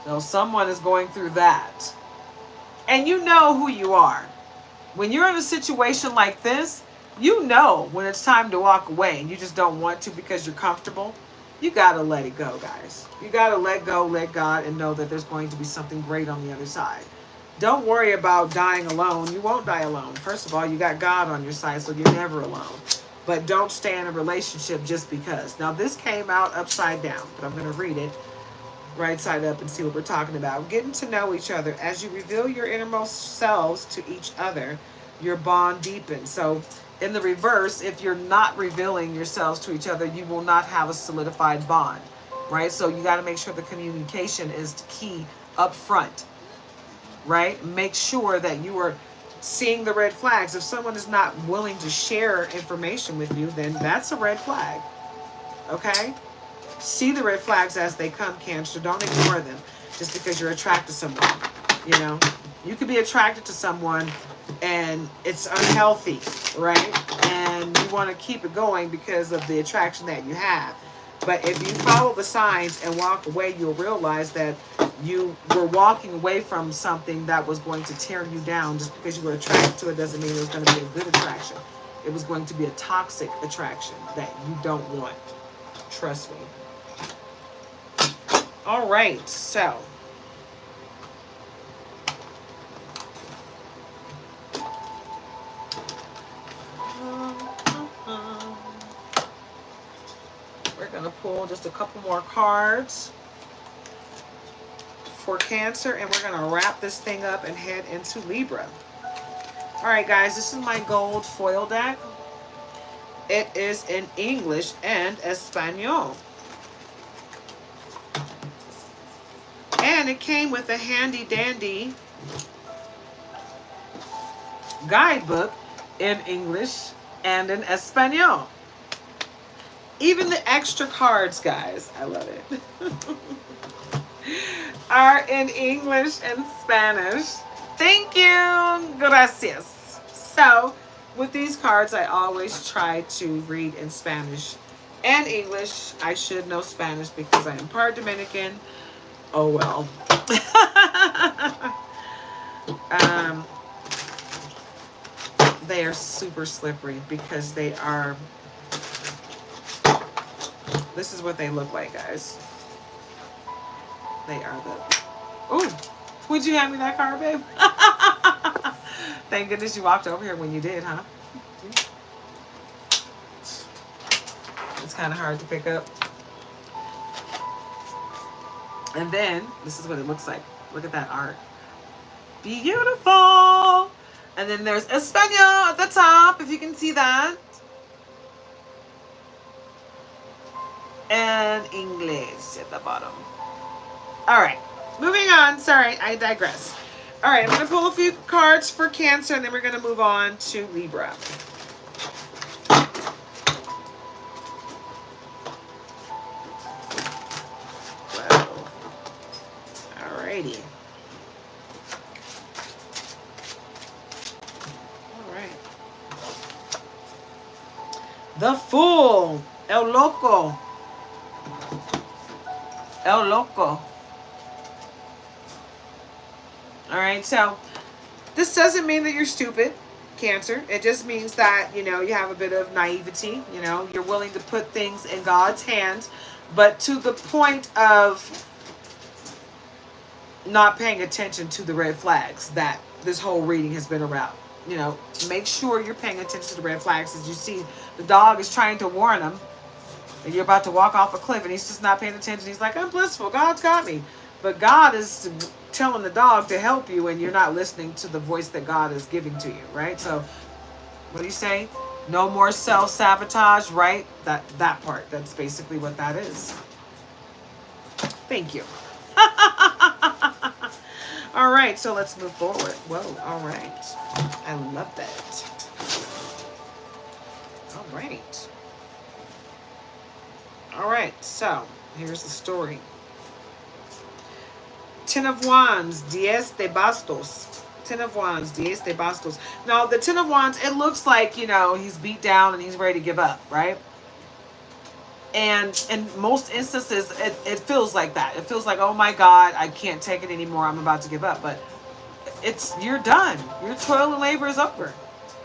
So someone is going through that. And you know who you are. When you're in a situation like this, you know when it's time to walk away and you just don't want to because you're comfortable. You got to let it go, guys. You got to let go, let God, and know that there's going to be something great on the other side. Don't worry about dying alone. You won't die alone. First of all, you got God on your side, so you're never alone. But don't stay in a relationship just because. Now, this came out upside down, but I'm going to read it right side up and see what we're talking about. Getting to know each other. As you reveal your innermost selves to each other, your bond deepens. So in the reverse, if you're not revealing yourselves to each other, you will not have a solidified bond, right? So you got to make sure the communication is key up front, right? Make sure that you are seeing the red flags. If someone is not willing to share information with you, then that's a red flag, okay? See the red flags as they come, Cancer. Don't ignore them just because you're attracted to someone. You know, you could be attracted to someone and it's unhealthy, right? And you want to keep it going because of the attraction that you have. But if you follow the signs and walk away, you'll realize that you were walking away from something that was going to tear you down. Just because you were attracted to it doesn't mean it was going to be a good attraction. It was going to be a toxic attraction that you don't want. Trust me. All right, so we're going to pull just a couple more cards for Cancer, and we're going to wrap this thing up and head into Libra. All right, guys, this is my gold foil deck. It is in English and Espanol. And it came with a handy dandy guidebook in English and in Espanol. Even the extra cards, guys, I love it, are in English and Spanish. Thank you. Gracias. So with these cards, I always try to read in Spanish and English. I should know Spanish because I am part Dominican. Oh, well. They are super slippery because they are, this is what they look like, guys. They are the, ooh, would you hand me that card, babe? Thank goodness you walked over here when you did, huh? It's kind of hard to pick up. And then, this is what it looks like. Look at that art. Beautiful! And then there's Espanol at the top, if you can see that. And English at the bottom. All right, moving on. Sorry, I digress. All right, I'm going to pull a few cards for Cancer, and then we're going to move on to Libra. Alrighty. All right. The Fool. El Loco. El Loco. All right, so this doesn't mean that you're stupid, Cancer. It just means that, you know, you have a bit of naivety. You know, you're willing to put things in God's hands, but to the point of not paying attention to the red flags that this whole reading has been around. you know, make sure you're paying attention to the red flags. As you see, the dog is trying to warn him, and you're about to walk off a cliff, and he's just not paying attention. He's like, I'm blissful. God's got me. But God is telling the dog to help you, and you're not listening to the voice that God is giving to you, right? So what do you say? No more self-sabotage, right? That part. That's basically what that is. Thank you. All right, so let's move forward. Whoa, all right. I love that. All right. All right, so here's the story. Ten of Wands, Diez de Bastos. Ten of Wands, Diez de Bastos. Now, the Ten of Wands, it looks like, you know, he's beat down and he's ready to give up, right? And in most instances, it feels like that. It feels like, oh my God, I can't take it anymore. I'm about to give up. But you're done. Your toil and labor is over.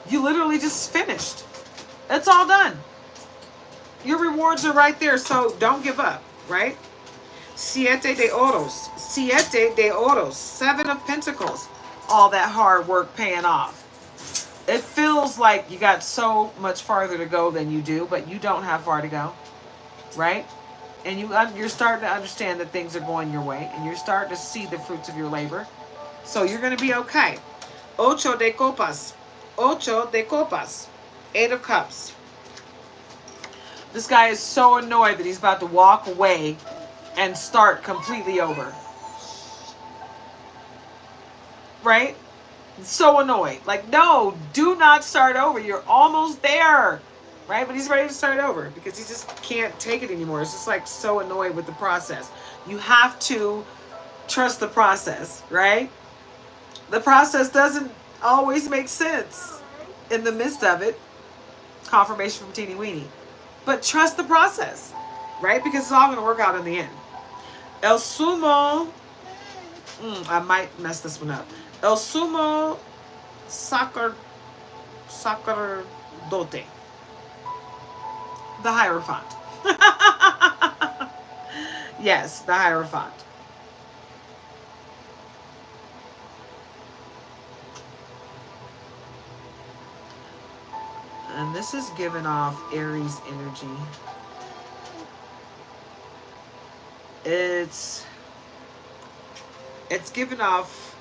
You literally just finished. It's all done. Your rewards are right there. So don't give up, right? Siete de Oros. Siete de Oros. Seven of Pentacles. All that hard work paying off. It feels like you got so much farther to go than you do, but you don't have far to go. Right? And you're starting to understand that things are going your way, and you're starting to see the fruits of your labor. So you're going to be okay. Ocho de Copas. Ocho de Copas. Eight of Cups. This guy is so annoyed that he's about to walk away and start completely over. Right? So annoyed. Like, no, do not start over. You're almost there. Right? But he's ready to start over because he just can't take it anymore. It's just like so annoyed with the process. You have to trust the process, right? The process doesn't always make sense in the midst of it. Confirmation from Teeny Weenie. But trust the process, right? Because it's all going to work out in the end. El Sumo, I might mess this one up. El Sumo Sacerdote. The Hierophant. Yes, the Hierophant. And this is giving off Aries energy. It's giving off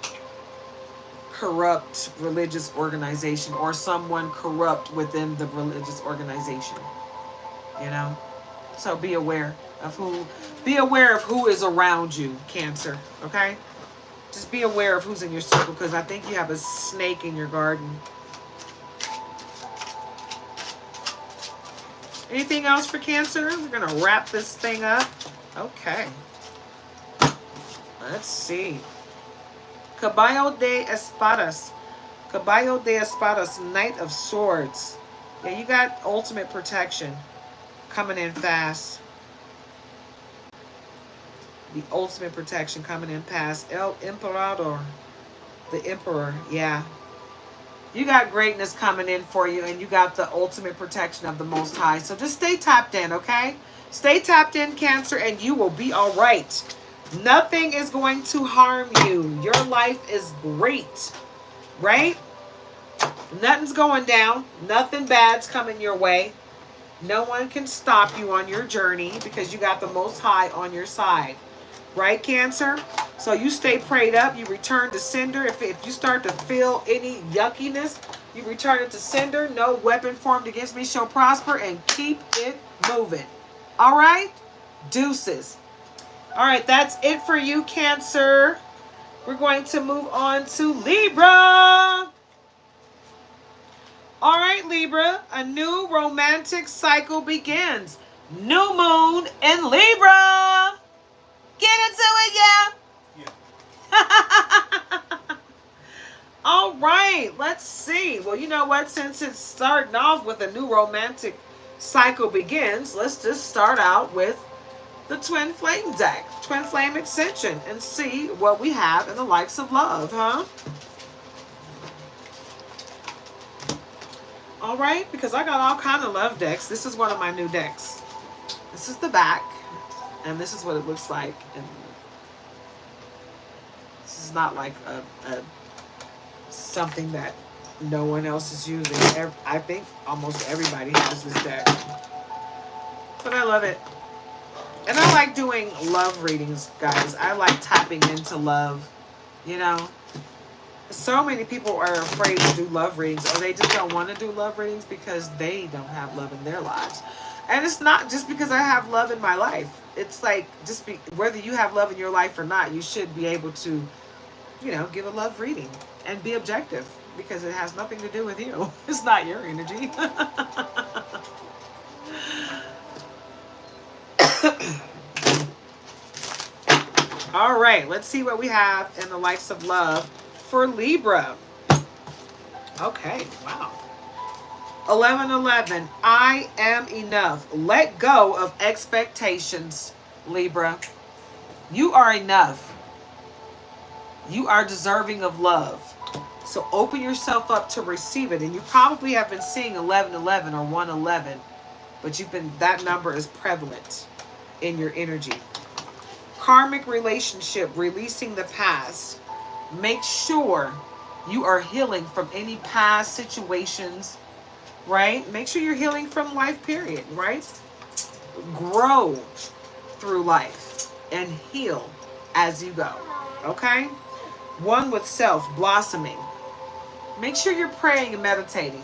corrupt religious organization or someone corrupt within the religious organization. You know? So be aware of who is around you, Cancer, okay? Just be aware of who's in your circle, because I think you have a snake in your garden. Anything else for Cancer? We're going to wrap this thing up. Okay. Let's see. Caballo de Espadas. Caballo de Espadas, Knight of Swords. Yeah, you got ultimate protection coming in fast. The ultimate protection coming in fast. El Emperador. The Emperor, yeah. You got greatness coming in for you, and you got the ultimate protection of the Most High. So just stay tapped in, okay? Stay tapped in, Cancer, and you will be all right. Nothing is going to harm you. Your life is great, right? Nothing's going down. Nothing bad's coming your way. No one can stop you on your journey because you got the Most High on your side. Right, Cancer? So you stay prayed up. You return to sender. If you start to feel any yuckiness, you return it to sender. No weapon formed against me shall prosper, and keep it moving. All right? Deuces. All right, that's it for you, Cancer. We're going to move on to Libra. All right, Libra. A new romantic cycle begins. New moon in Libra. Get into it, yeah? Yeah. All right, let's see. Well, you know what? Since it's starting off with a new romantic cycle begins, let's just start out with the Twin Flame deck, Twin Flame Extension, and see what we have in the likes of love, huh? All right, because I got all kind of love decks. This is one of my new decks. This is the back. And this is what it looks like. And this is not like a something that No one else is using it. I think almost everybody has this deck. But I love it. And I like doing love readings, guys. I like tapping into love. You know, so many people are afraid to do love readings, or they just don't want to do love readings because they don't have love in their lives. And it's not just because I have love in my life. It's like, whether you have love in your life or not, you should be able to, you know, give a love reading and be objective, because it has nothing to do with you. It's not your energy. All right, let's see what we have in the likes of love for Libra. Okay, wow. 11:11. I am enough. Let go of expectations, Libra. You are enough. You are deserving of love. So open yourself up to receive it. And you probably have been seeing 11:11 or 111, but that number is prevalent in your energy. Karmic relationship, releasing the past. Make sure you are healing from any past situations, right? Make sure you're healing from life, period, right? Grow through life and heal as you go, okay? One with self, blossoming. Make sure you're praying and meditating,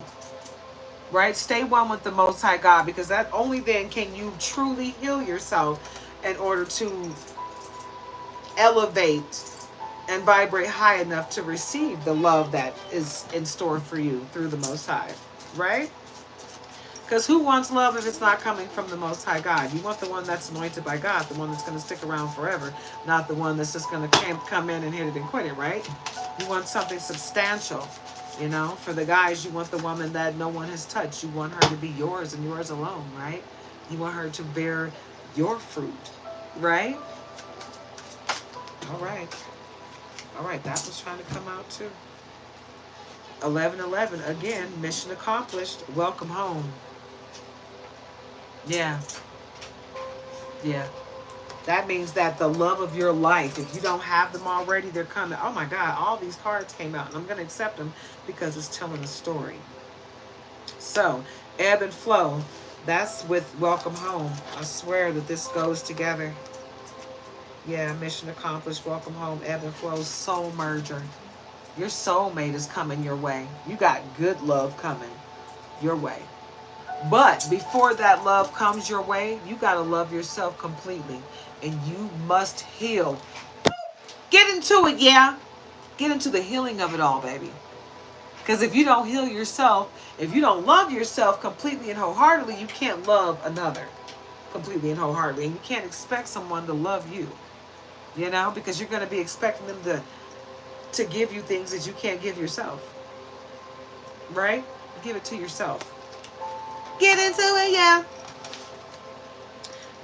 right? Stay one with the Most High God, because that only then can you truly heal yourself in order to elevate and vibrate high enough to receive the love that is in store for you through the Most High, right? Because who wants love if it's not coming from the Most High God? You want the one that's anointed by God, the one that's going to stick around forever, not the one that's just going to come in and hit it and quit it, right? You want something substantial, you know? For the guys, you want the woman that no one has touched. You want her to be yours and yours alone, right? You want her to bear your fruit, right? All right. All right, that was trying to come out too. 11:11, again, mission accomplished. Welcome home. Yeah. Yeah. That means that the love of your life, if you don't have them already, they're coming. Oh my God, all these cards came out, and I'm going to accept them because it's telling a story. So, ebb and flow, that's with welcome home. I swear that this goes together. Yeah, mission accomplished, welcome home, ebb and flow, soul merger. Your soulmate is coming your way. You got good love coming your way. But before that love comes your way, you got to love yourself completely. And you must heal. Get into it, yeah. Get into the healing of it all, baby. Because if you don't heal yourself, if you don't love yourself completely and wholeheartedly, you can't love another completely and wholeheartedly. And you can't expect someone to love you. You know, because you're going to be expecting them to give you things that you can't give yourself. Right? Give it to yourself. Get into it, yeah.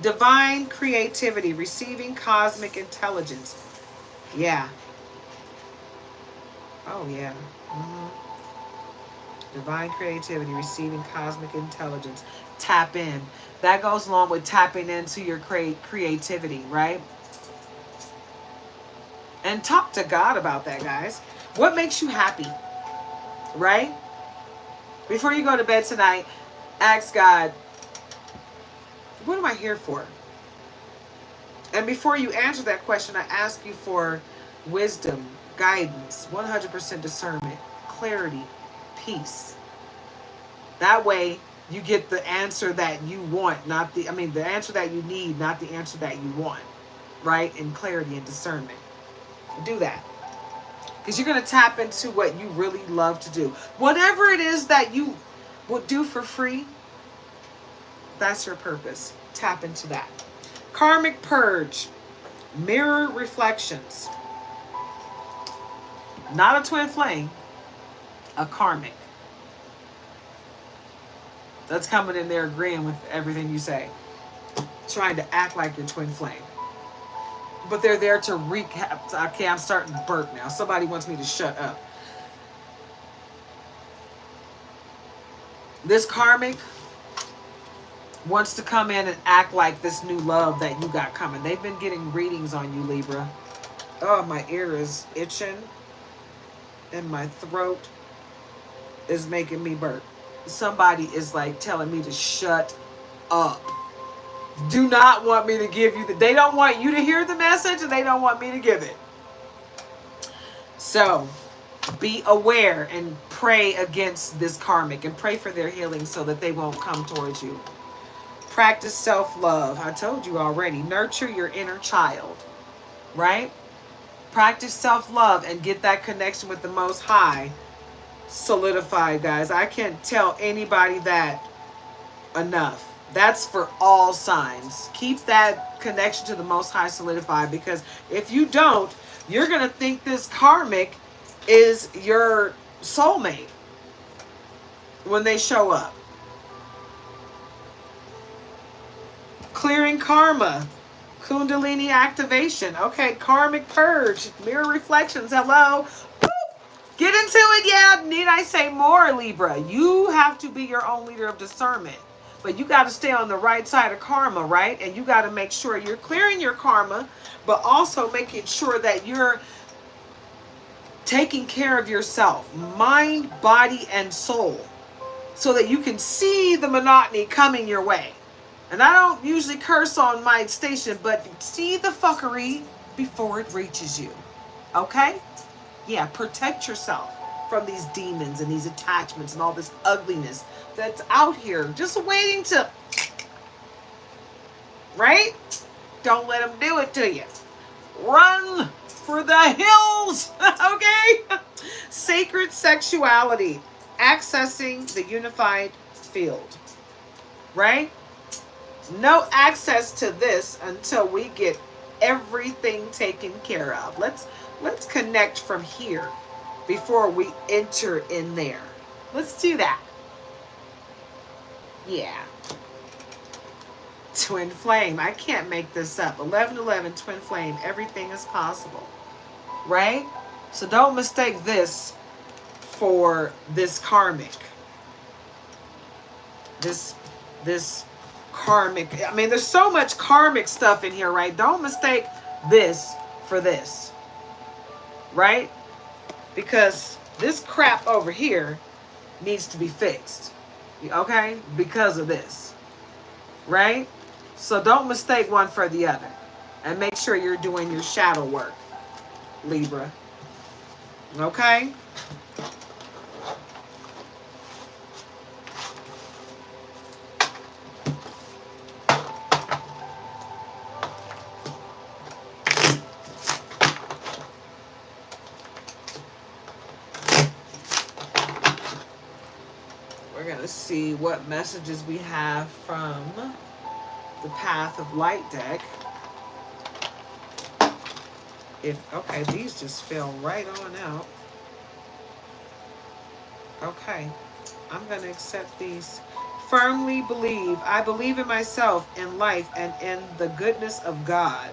Divine creativity, receiving cosmic intelligence. Yeah. Oh, yeah. Divine creativity, receiving cosmic intelligence. Tap in. That goes along with tapping into your creativity, right? And talk to God about that, guys. What makes you happy? Right? Before you go to bed tonight, ask God, what am I here for? And before you answer that question, I ask you for wisdom, guidance, 100% discernment, clarity, peace. That way you get the answer that you want, the answer that you need, not the answer that you want, right? In clarity and discernment. Do that. Because you're going to tap into what you really love to do. Whatever it is that you would do for free, that's your purpose. Tap into that. Karmic purge. Mirror reflections. Not a twin flame. A karmic. That's coming in there agreeing with everything you say. Trying to act like your twin flame. But they're there to recap. Okay, I'm starting to burp now. Somebody wants me to shut up. This karmic wants to come in and act like this new love that you got coming. They've been getting readings on you, Libra. Oh, my ear is itching. And my throat. is making me burp. Somebody is like telling me to shut up. Do not want me to give you they don't want you to hear the message, and they don't want me to give it. So be aware and pray against this karmic and pray for their healing so that they won't come towards you. Practice self-love. I told you already. Nurture your inner child, right? Practice self-love and get that connection with the Most High solidified, guys. I can't tell anybody that enough. That's for all signs. Keep that connection to the Most High solidified, because if you don't, you're going to think this karmic is your soulmate when they show up. Clearing karma. Kundalini activation. Okay, karmic purge. Mirror reflections. Hello. Woo! Get into it, yeah. Need I say more, Libra? You have to be your own leader of discernment. But you got to stay on the right side of karma, right? And you got to make sure you're clearing your karma, but also making sure that you're taking care of yourself, mind, body, and soul, so that you can see the monotony coming your way. And I don't usually curse on my station, but see the fuckery before it reaches you. Okay? Yeah, protect yourself from these demons and these attachments and all this ugliness that's out here just waiting to, right? Don't let them do it to you. Run for the hills, okay? Sacred sexuality, accessing the unified field, right? No access to this until we get everything taken care of. Let's connect from here before we enter in there. Let's do that. Yeah. Twin flame. I can't make this up. 1111 twin flame. Everything is possible. Right? So don't mistake this for this karmic. This karmic. I mean, there's so much karmic stuff in here, right? Don't mistake this for this. Right? Because this crap over here needs to be fixed. Okay? Because of this. Right? So don't mistake one for the other. And make sure you're doing your shadow work, Libra. Okay? We're going to see what messages we have from the Path of Light deck. Okay, these just fell right on out. Okay, I'm going to accept these. Firmly believe. I believe in myself, in life, and in the goodness of God.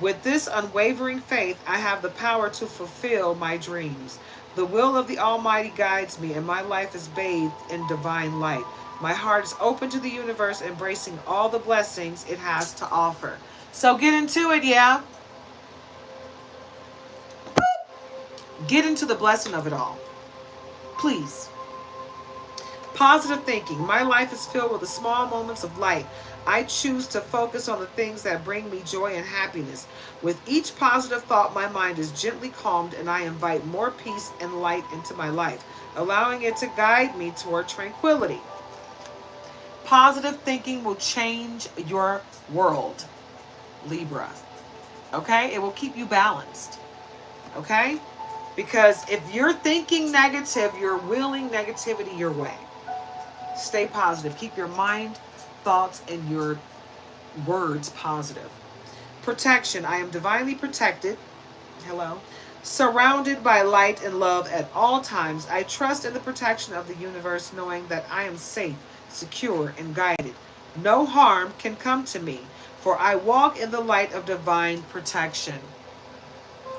With this unwavering faith, I have the power to fulfill my dreams. The will of the Almighty guides me, and my life is bathed in divine light. My heart is open to the universe, embracing all the blessings it has to offer. So get into it, yeah? Get into the blessing of it all. Please. Positive thinking. My life is filled with the small moments of light. I choose to focus on the things that bring me joy and happiness. With each positive thought, my mind is gently calmed, and I invite more peace and light into my life, allowing it to guide me toward tranquility. Positive thinking will change your world, Libra. Okay? It will keep you balanced. Okay? Because if you're thinking negative, you're willing negativity your way. Stay positive. Keep your mind, thoughts, and your words positive. Protection. I am divinely protected. Hello. Surrounded by light and love at all times. I trust in the protection of the universe, knowing that I am safe, secure, and guided. No harm can come to me, for I walk in the light of divine protection.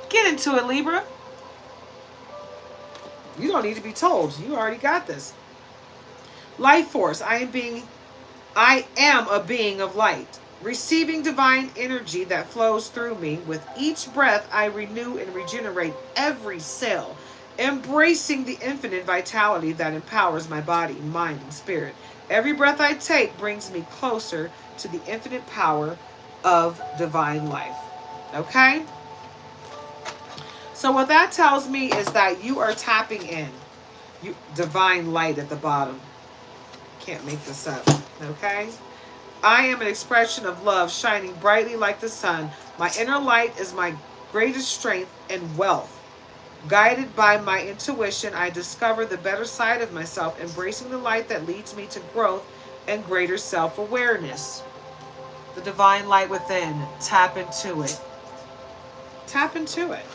Get into it, Libra. You don't need to be told. You already got this. Life force. I am a being of light, receiving divine energy that flows through me. With each breath, I renew and regenerate every cell, embracing the infinite vitality that empowers my body, mind, and spirit. Every breath I take brings me closer to the infinite power of divine life. Okay? So what that tells me is that you are tapping in divine light at the bottom. Can't make this up. Okay? I am an expression of love shining brightly like the sun. My inner light is my greatest strength and wealth. Guided by my intuition, I discover the better side of myself, embracing the light that leads me to growth and greater self-awareness. The divine light within. Tap into it. Tap into it.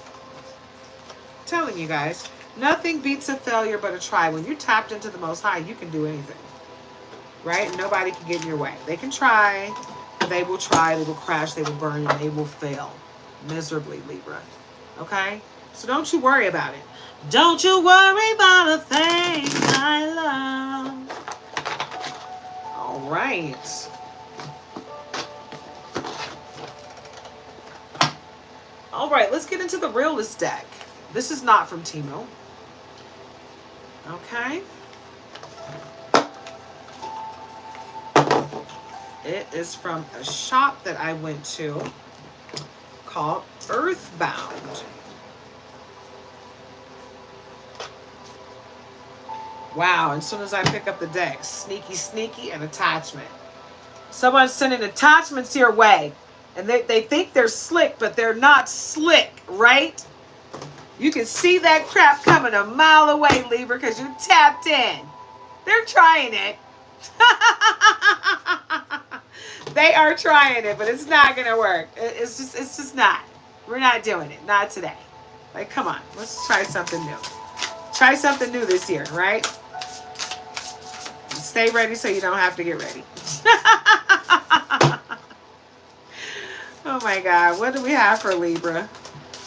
I'm telling you guys, nothing beats a failure but a try. When you're tapped into the Most High, you can do anything. Right? Nobody can get in your way. They can try. They will try. They will crash. They will burn. And they will fail miserably, Libra. Okay? So don't you worry about it. Don't you worry about a thing, I love. All right. All right, let's get into the realist deck. This is not from Timo. Okay. It is from a shop that I went to called Earthbound. Wow, as soon as I pick up the deck, sneaky, sneaky, and attachment. Someone's sending attachments your way. And they think they're slick, but they're not slick, right? You can see that crap coming a mile away, Libra, because you're tapped in. They're trying it. They are trying it, but it's not going to work. It's just not. We're not doing it. Not today. Like, come on. Let's try something new. Try something new this year, right? Stay ready so you don't have to get ready. Oh my God. What do we have for Libra?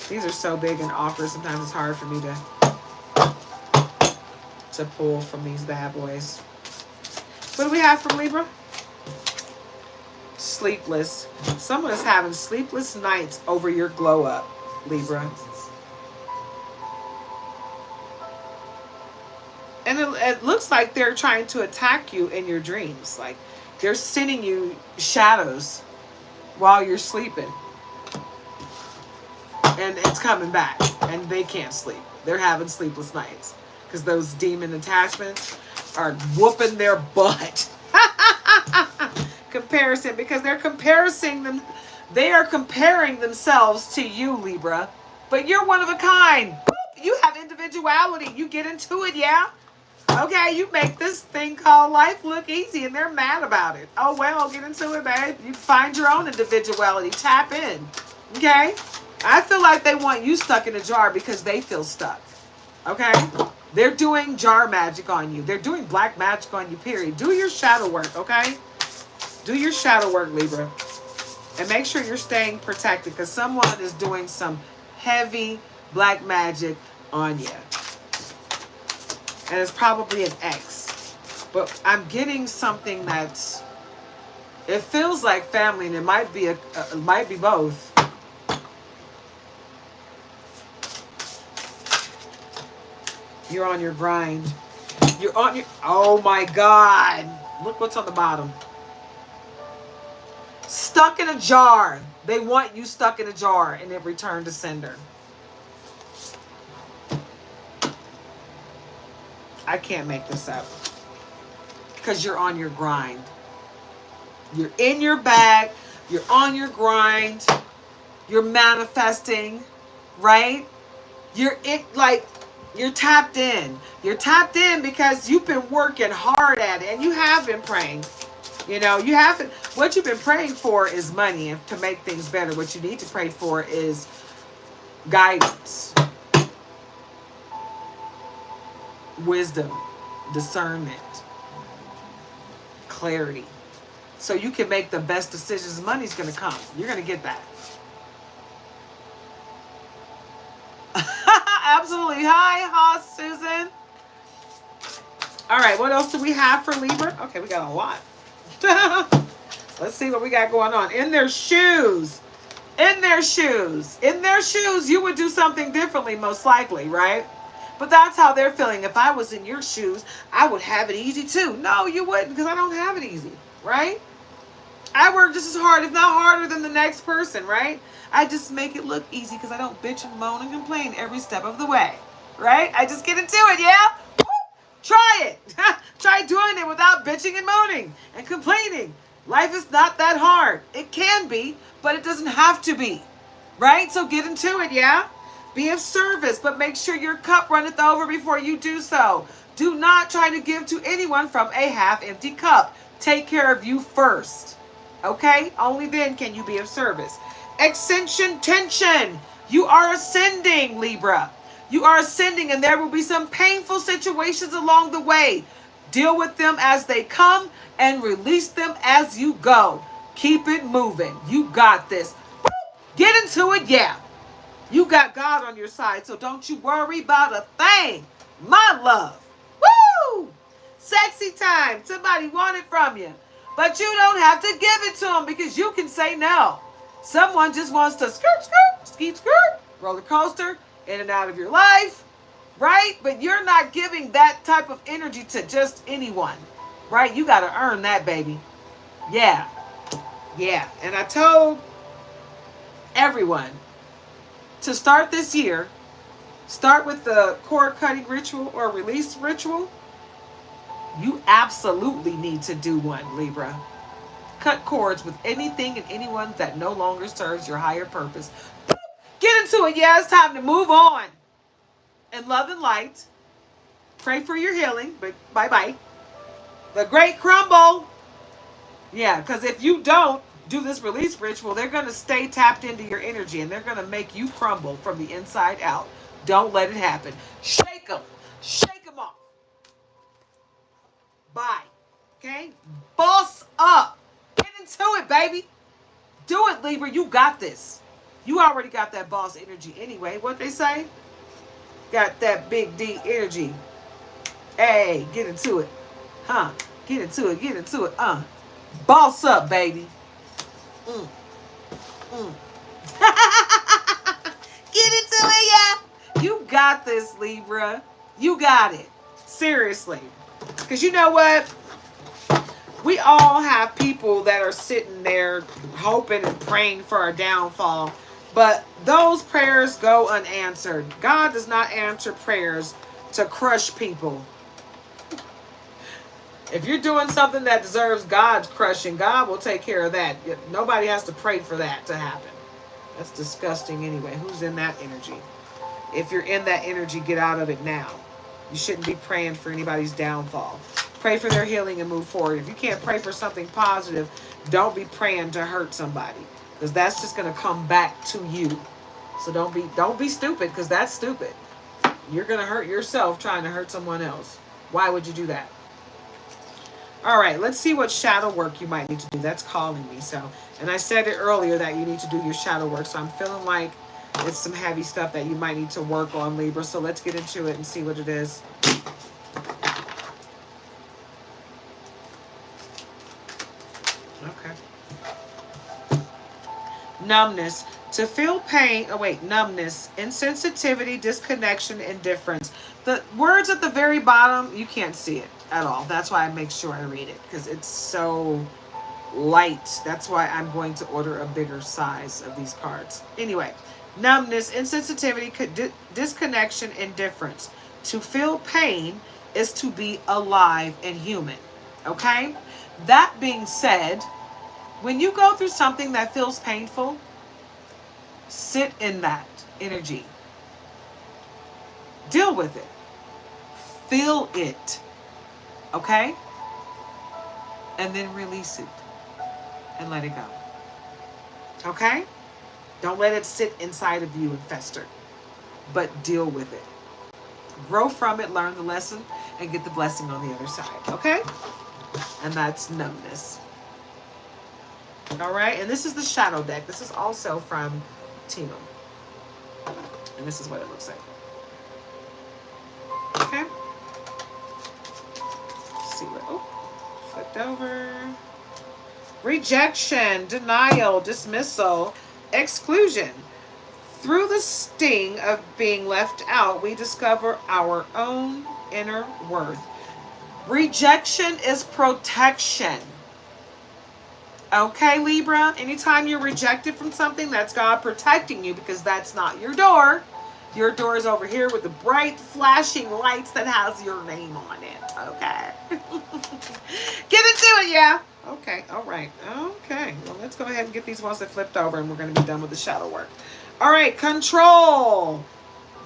These are so big and awkward. Sometimes it's hard for me to pull from these bad boys. What do we have for Libra? Sleepless. Someone is having sleepless nights over your glow up, Libra. And it looks like they're trying to attack you in your dreams. Like they're sending you shadows while you're sleeping. And it's coming back. And they can't sleep. They're having sleepless nights. Because those demon attachments are whooping their butt. Comparison. Because they're comparing them. They are comparing themselves to you, Libra. But you're one of a kind. You have individuality. You get into it, yeah? Okay, you make this thing called life look easy, and they're mad about it. Oh, well, get into it, babe. You find your own individuality. Tap in. Okay? I feel like they want you stuck in a jar because they feel stuck. Okay? They're doing jar magic on you. They're doing black magic on you, period. Do your shadow work, okay? Do your shadow work, Libra. And make sure you're staying protected because someone is doing some heavy black magic on you. And it's probably an ex. But I'm getting something that's, it feels like family, and it might be both. You're on your grind. You're on your, oh my God. Look what's on the bottom. Stuck in a jar. They want you stuck in a jar and it returned to sender. I can't make this up. Because you're on your grind. You're in your bag. You're on your grind. You're manifesting. Right? You're in, like, you're tapped in. You're tapped in because you've been working hard at it. And you have been praying. You know, you haven't. What you've been praying for is money and to make things better. What you need to pray for is guidance, wisdom, discernment, clarity. So you can make the best decisions. Money's going to come. You're going to get that. Absolutely. Hi, Susan. All right. What else do we have for Libra? Okay, we got a lot. Let's see what we got going on. In their shoes. In their shoes. In their shoes, you would do something differently, most likely, right? But that's how they're feeling. If I was in your shoes, I would have it easy too. No, you wouldn't, because I don't have it easy, right? I work just as hard, if not harder than the next person, right? I just make it look easy because I don't bitch and moan and complain every step of the way, right? I just get into it, yeah? Woo! Try it. Try doing it without bitching and moaning and complaining. Life is not that hard. It can be, but it doesn't have to be, right? So get into it, yeah? Be of service, but make sure your cup runneth over before you do so. Do not try to give to anyone from a half-empty cup. Take care of you first, okay? Only then can you be of service. Ascension tension. You are ascending, Libra. You are ascending, and there will be some painful situations along the way. Deal with them as they come and release them as you go. Keep it moving. You got this. Get into it, yeah. You got God on your side, so don't you worry about a thing. My love. Woo! Sexy time. Somebody want it from you. But you don't have to give it to them because you can say no. Someone just wants to skirt, skirt, skeet, skirt, roller coaster, in and out of your life, right? But you're not giving that type of energy to just anyone, right? You got to earn that, baby. Yeah. Yeah. And I told everyone to start this year, start with the cord cutting ritual or release ritual. You absolutely need to do one, Libra. Cut cords with anything and anyone that no longer serves your higher purpose. Get into it. Yeah, it's time to move on. And love and light. Pray for your healing, but bye-bye. The great crumble. Yeah, because if you don't do this release ritual, they're going to stay tapped into your energy and they're going to make you crumble from the inside out. Don't let it happen. Shake them. Shake them off. Bye. Okay? Boss up. Get into it, baby. Do it, Libra. You got this. You already got that boss energy anyway. What they say? Got that big D energy. Hey, get into it. Huh? Get into it. Get into it. Boss up, baby. Get into it, yeah. You got this, Libra. You got it. Seriously. Because you know what? We all have people that are sitting there hoping and praying for our downfall. But those prayers go unanswered. God does not answer prayers to crush people. If you're doing something that deserves God's crushing, God will take care of that. Nobody has to pray for that to happen. That's disgusting anyway. Who's in that energy? If you're in that energy, get out of it now. You shouldn't be praying for anybody's downfall. Pray for their healing and move forward. If you can't pray for something positive, don't be praying to hurt somebody, because that's just going to come back to you. So don't be stupid, because that's stupid. You're going to hurt yourself trying to hurt someone else. Why would you do that? All right, let's see what shadow work you might need to do. That's calling me. And I said it earlier that you need to do your shadow work. So I'm feeling like it's some heavy stuff that you might need to work on, Libra. So let's get into it and see what it is. Okay. Numbness. To feel pain. Oh, wait. Numbness. Insensitivity, disconnection, indifference. The words at the very bottom, you can't see it at all. That's why I make sure I read it, because it's so light. That's why I'm going to order a bigger size of these cards. Anyway. Numbness, insensitivity, disconnection, indifference. To feel pain is to be alive and human. Okay? That being said, when you go through something that feels painful, sit in that energy. Deal with it. Feel it. Okay? And then release it. And let it go. Okay? Don't let it sit inside of you and fester. But deal with it. Grow from it, learn the lesson, and get the blessing on the other side. Okay? And that's numbness. All right? And this is the shadow deck. This is also from Timo. And this is what it looks like. Okay? Let's see what... Oh, flipped over. Rejection, denial, dismissal, exclusion, Through the sting of being left out, we discover our own inner worth. Rejection is protection. Okay, Libra? Anytime you're rejected from something, that's God protecting you, because that's not your door. Your door is over here with the bright flashing lights that has your name on it. Okay. Get into it, yeah. Okay, all right. Okay, well, let's go ahead and get these ones that flipped over, and we're going to be done with the shadow work. All right, control,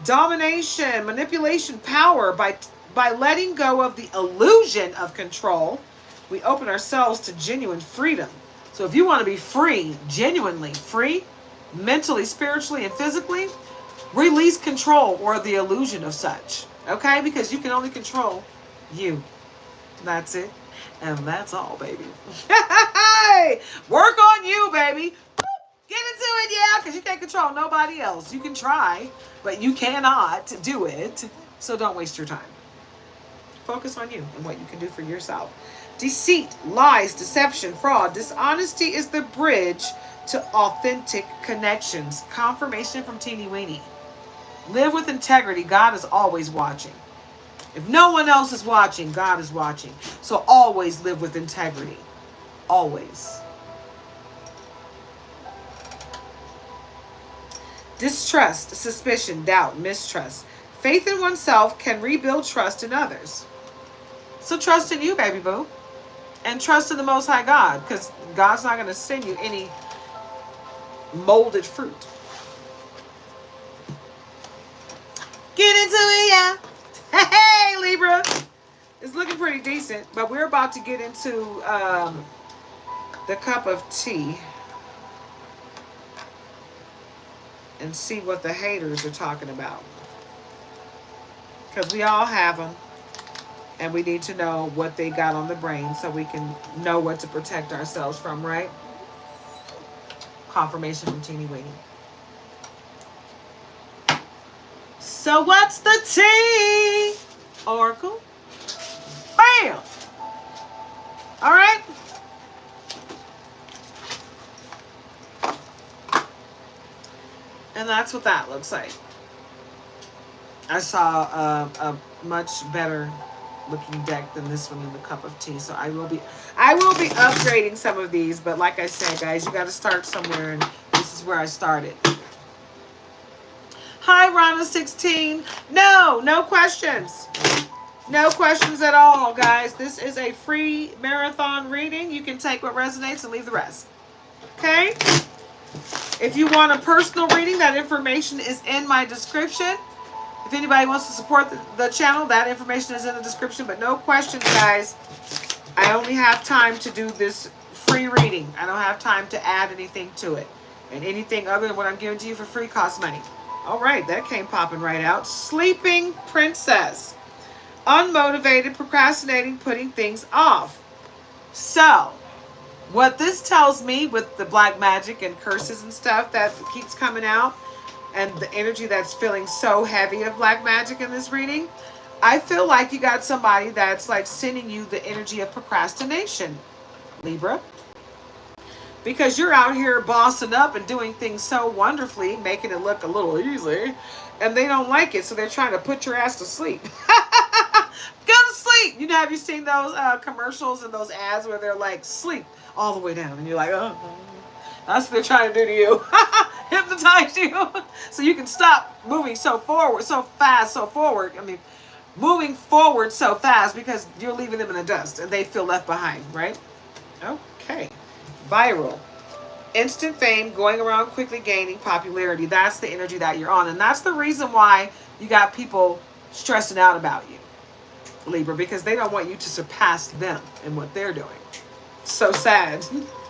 domination, manipulation, power. By letting go of the illusion of control, we open ourselves to genuine freedom. So if you want to be free, genuinely free, mentally, spiritually, and physically, release control or the illusion of such. Okay? Because you can only control you. That's it. And that's all, baby. Hey! Work on you, baby. Get into it, yeah, because you can't control nobody else. You can try, but you cannot do it. So don't waste your time. Focus on you and what you can do for yourself. Deceit, lies, deception, fraud, dishonesty is the bridge to authentic connections. Confirmation from Teeny Weenie. Live with integrity. God is always watching. If no one else is watching, God is watching. So always live with integrity. Always. Distrust, suspicion, doubt, mistrust. Faith in oneself can rebuild trust in others. So trust in you, baby boo. And trust in the Most High God, because God's not going to send you any molded fruit. Get into it, yeah. Hey, Libra. It's looking pretty decent, but we're about to get into the cup of tea and see what the haters are talking about. Because we all have them. And we need to know what they got on the brain so we can know what to protect ourselves from, right? Confirmation from Teeny Weenie. So what's the tea, Oracle? Bam! All right. And that's what that looks like. I saw a much better looking deck than this one in the cup of tea. So I will be upgrading some of these, but like I said, guys, you got to start somewhere, and this is where I started. Hi, Rana16. No questions. No questions at all, guys. This is a free marathon reading. You can take what resonates and leave the rest. Okay? If you want a personal reading, that information is in my description. If anybody wants to support the channel, that information is in the description. But no questions, guys. I only have time to do this free reading. I don't have time to add anything to it. And anything other than what I'm giving to you for free costs money. All right, that came popping right out. Sleeping Princess. Unmotivated, procrastinating, putting things off. So, what this tells me with the black magic and curses and stuff that keeps coming out, and the energy that's feeling so heavy of black magic in this reading, I feel like you got somebody that's like sending you the energy of procrastination, Libra. Because you're out here bossing up and doing things so wonderfully, making it look a little easy, and they don't like it, so they're trying to put your ass to sleep. Go to sleep! You know, have you seen those commercials and those ads where they're like, sleep all the way down, and you're like, oh. That's what they're trying to do to you. Hypnotize you. So you can stop moving so forward, so fast, so forward. I mean, moving forward so fast because you're leaving them in the dust and they feel left behind, right? Okay. Viral. Instant fame, going around quickly gaining popularity. That's the energy that you're on. And that's the reason why you got people stressing out about you, Libra, because they don't want you to surpass them in what they're doing. So sad.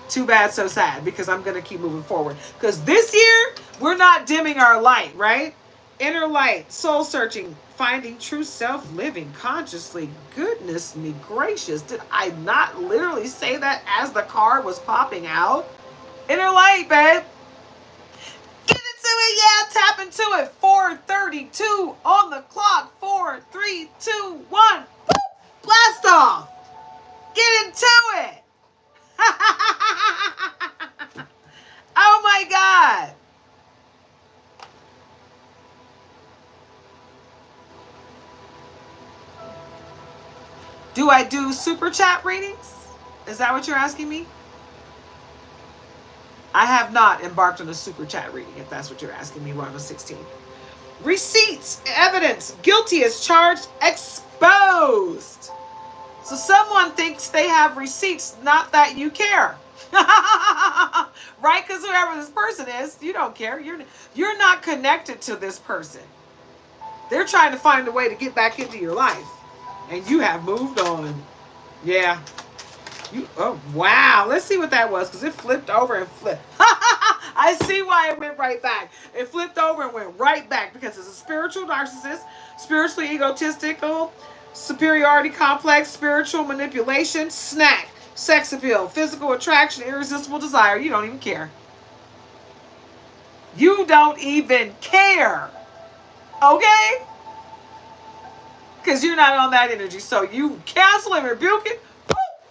Too bad, so sad, because I'm going to keep moving forward. Because this year, we're not dimming our light, right? Inner light, soul searching, finding true self, living consciously. Goodness me gracious. Did I not literally say that as the card was popping out? Inner light, babe. Get into it, yeah. Tap into it. 4:32 on the clock. 4, 3, 2, 1. Boop. Blast off. Get into it. Oh my God. Do I do super chat readings? Is that what you're asking me? I have not embarked on a super chat reading, if that's what you're asking me, Ronald 16. Receipts, evidence, guilty as charged, exposed. So someone thinks they have receipts, not that you care. Right? Because whoever this person is, you don't care. You're not connected to this person. They're trying to find a way to get back into your life. And you have moved on. Yeah. Oh, wow. Let's see what that was, because it flipped over and flipped. I see why it went right back. It flipped over and went right back because it's a spiritual narcissist, spiritually egotistical, superiority complex, spiritual manipulation, snack, sex appeal, physical attraction, irresistible desire. You don't even care. You don't even care. Okay? Because you're not on that energy. So you cancel and rebuke it.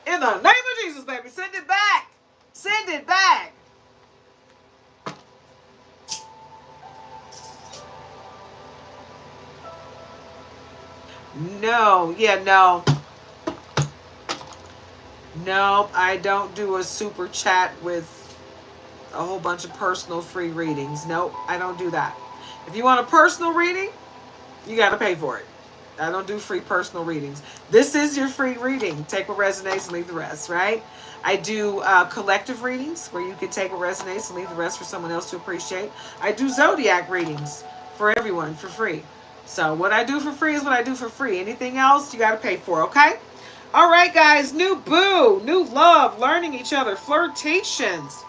In the name of Jesus, baby. Send it back. Send it back. No. Yeah, no. Nope, I don't do a super chat with a whole bunch of personal free readings. Nope, I don't do that. If you want a personal reading, you got to pay for it. I don't do free personal readings. This is your free reading. Take what resonates and leave the rest, right? I do collective readings where you can take what resonates and leave the rest for someone else to appreciate. I do Zodiac readings for everyone for free. So what I do for free is what I do for free. Anything else, you got to pay for, okay? All right, guys. New boo, new love, learning each other, flirtations.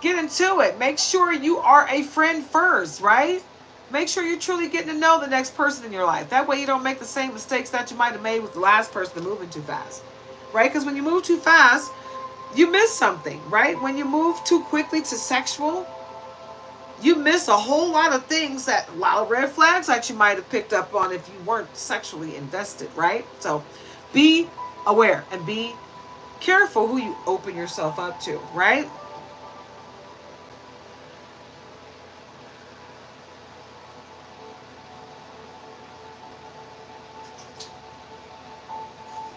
Get into it. Make sure you are a friend first, right? Make sure you're truly getting to know the next person in your life. That way you don't make the same mistakes that you might have made with the last person moving too fast, right? Because when you move too fast, you miss something, right? When you move too quickly to sexual, you miss a whole lot of things, that a lot of red flags that you might have picked up on if you weren't sexually invested, right? So be aware and be careful who you open yourself up to, right?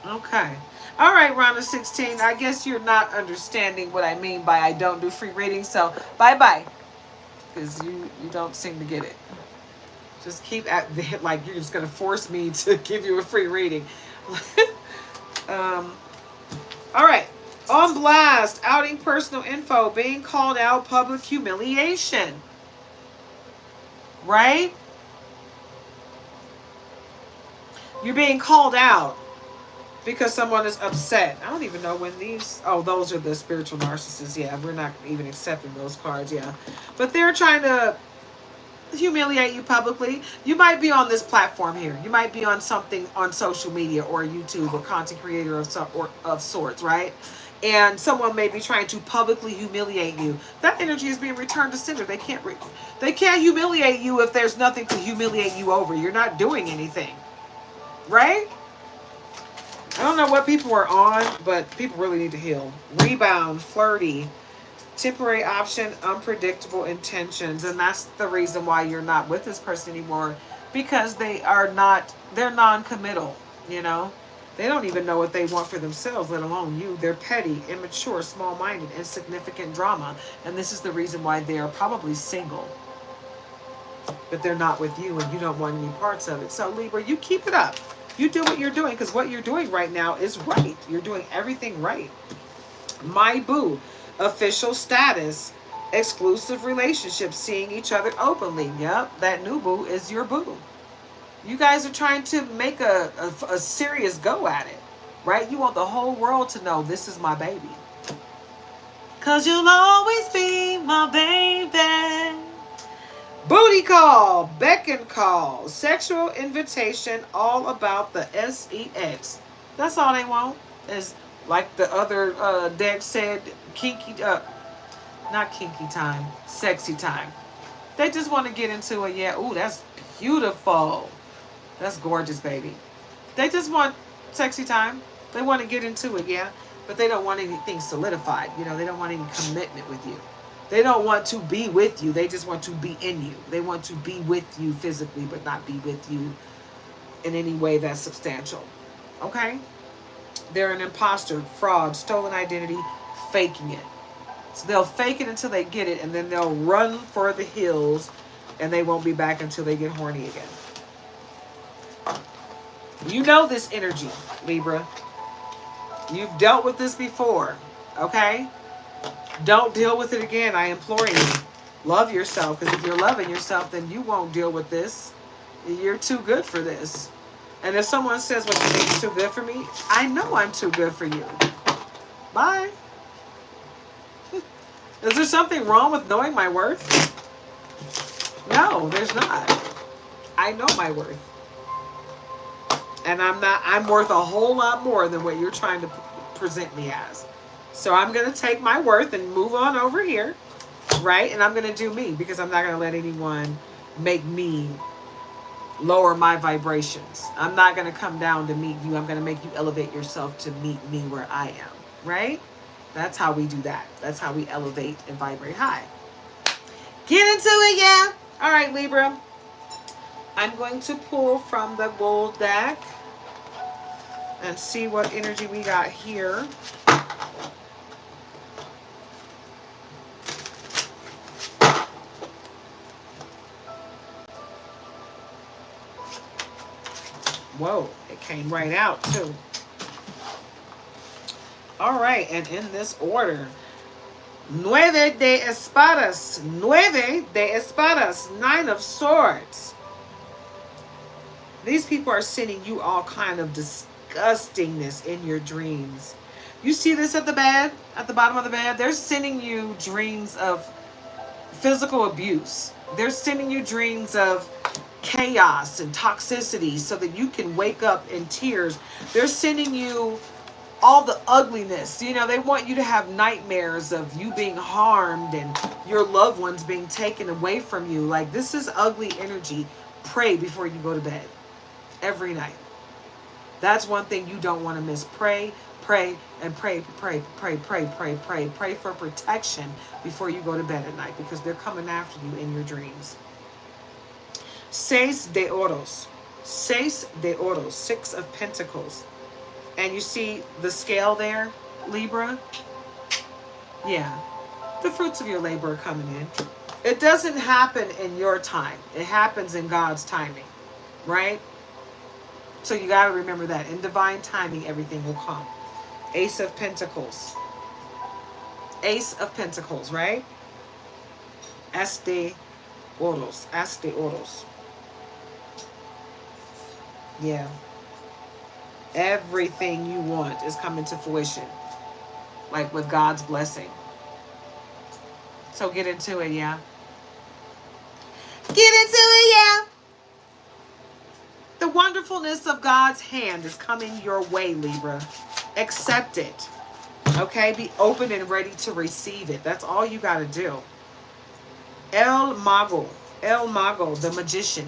Okay. All right, Rhonda 16. I guess you're not understanding what I mean by I don't do free readings. So bye-bye. Because you don't seem to get it. Just keep at like you're just going to force me to give you a free reading. All right. On blast. Outing personal info. Being called out. Public humiliation. Right? You're being called out because someone is upset. I don't even know when these... Oh, those are the spiritual narcissists. Yeah, we're not even accepting those cards. Yeah. But they're trying to humiliate you publicly. You might be on this platform here. You might be on something on social media or YouTube or content creator of sorts, right? And someone may be trying to publicly humiliate you. That energy is being returned to sender. They can't humiliate you if there's nothing to humiliate you over. You're not doing anything, right? I don't know what people are on, but people really need to heal. Rebound, flirty, temporary option, unpredictable intentions. And that's the reason why you're not with this person anymore, because they're non-committal, you know? They don't even know what they want for themselves, let alone you. They're petty, immature, small-minded, insignificant drama. And this is the reason why they are probably single. But they're not with you and you don't want any parts of it. So Libra, you keep it up. You do what you're doing, because what you're doing right now is right. You're doing everything right. My boo. Official status. Exclusive relationship. Seeing each other openly. Yep, that new boo is your boo. You guys are trying to make a serious go at it, right? You want the whole world to know this is my baby. 'Cause you'll always be my baby. Booty call, beckon call, sexual invitation, all about the sex. That's all they want. Is like the other deck said, kinky, not kinky time, sexy time. They just want to get into it. Yeah, ooh, that's beautiful. That's gorgeous, baby. They just want sexy time. They want to get into it, yeah. But they don't want anything solidified. You know, they don't want any commitment with you. They don't want to be with you. They just want to be in you. They want to be with you physically, but not be with you in any way that's substantial. Okay? They're an imposter, fraud, stolen identity, faking it. So they'll fake it until they get it, and then they'll run for the hills, and they won't be back until they get horny again. You know this energy, Libra. You've dealt with this before, okay? Don't deal with it again, I implore you. Love yourself, because if you're loving yourself, then you won't deal with this. You're too good for this. And if someone says, what, you think is too good for me? I know I'm too good for you. Bye. Is there something wrong with knowing my worth? No, there's not. I know my worth. And I'm worth a whole lot more than what you're trying to present me as. So I'm going to take my worth and move on over here, right? And I'm going to do me, because I'm not going to let anyone make me lower my vibrations. I'm not going to come down to meet you. I'm going to make you elevate yourself to meet me where I am, right? That's how we do that. That's how we elevate and vibrate high. Get into it, yeah. All right, Libra. I'm going to pull from the gold deck and see what energy we got here. Whoa, it came right out too. All right, and in this order, Nueve de Espadas, Nueve de Espadas, Nine of Swords. These people are sending you all kind of disgustingness in your dreams. You see this at the bed, at the bottom of the bed? They're sending you dreams of physical abuse. They're sending you dreams of chaos and toxicity so that you can wake up in tears. They're sending you all the ugliness. You know, they want you to have nightmares of you being harmed and your loved ones being taken away from you. Like, this is ugly energy. Pray before you go to bed. Every night. That's one thing you don't want to miss. Pray, pray, and pray, pray, pray, pray, pray, pray. Pray for protection before you go to bed at night, because they're coming after you in your dreams. Seis de oros. Seis de oros. Six of Pentacles. And you see the scale there, Libra? Yeah. The fruits of your labor are coming in. It doesn't happen in your time. It happens in God's timing. Right? So you got to remember that. In divine timing, everything will come. Ace of Pentacles. Ace of Pentacles, right? As de oros. As de oros. Yeah. Everything you want is coming to fruition. Like with God's blessing. So get into it, yeah. Get into it, yeah. The wonderfulness of God's hand is coming your way, Libra. Accept it. Okay? Be open and ready to receive it. That's all you got to do. El Mago. El Mago, the magician.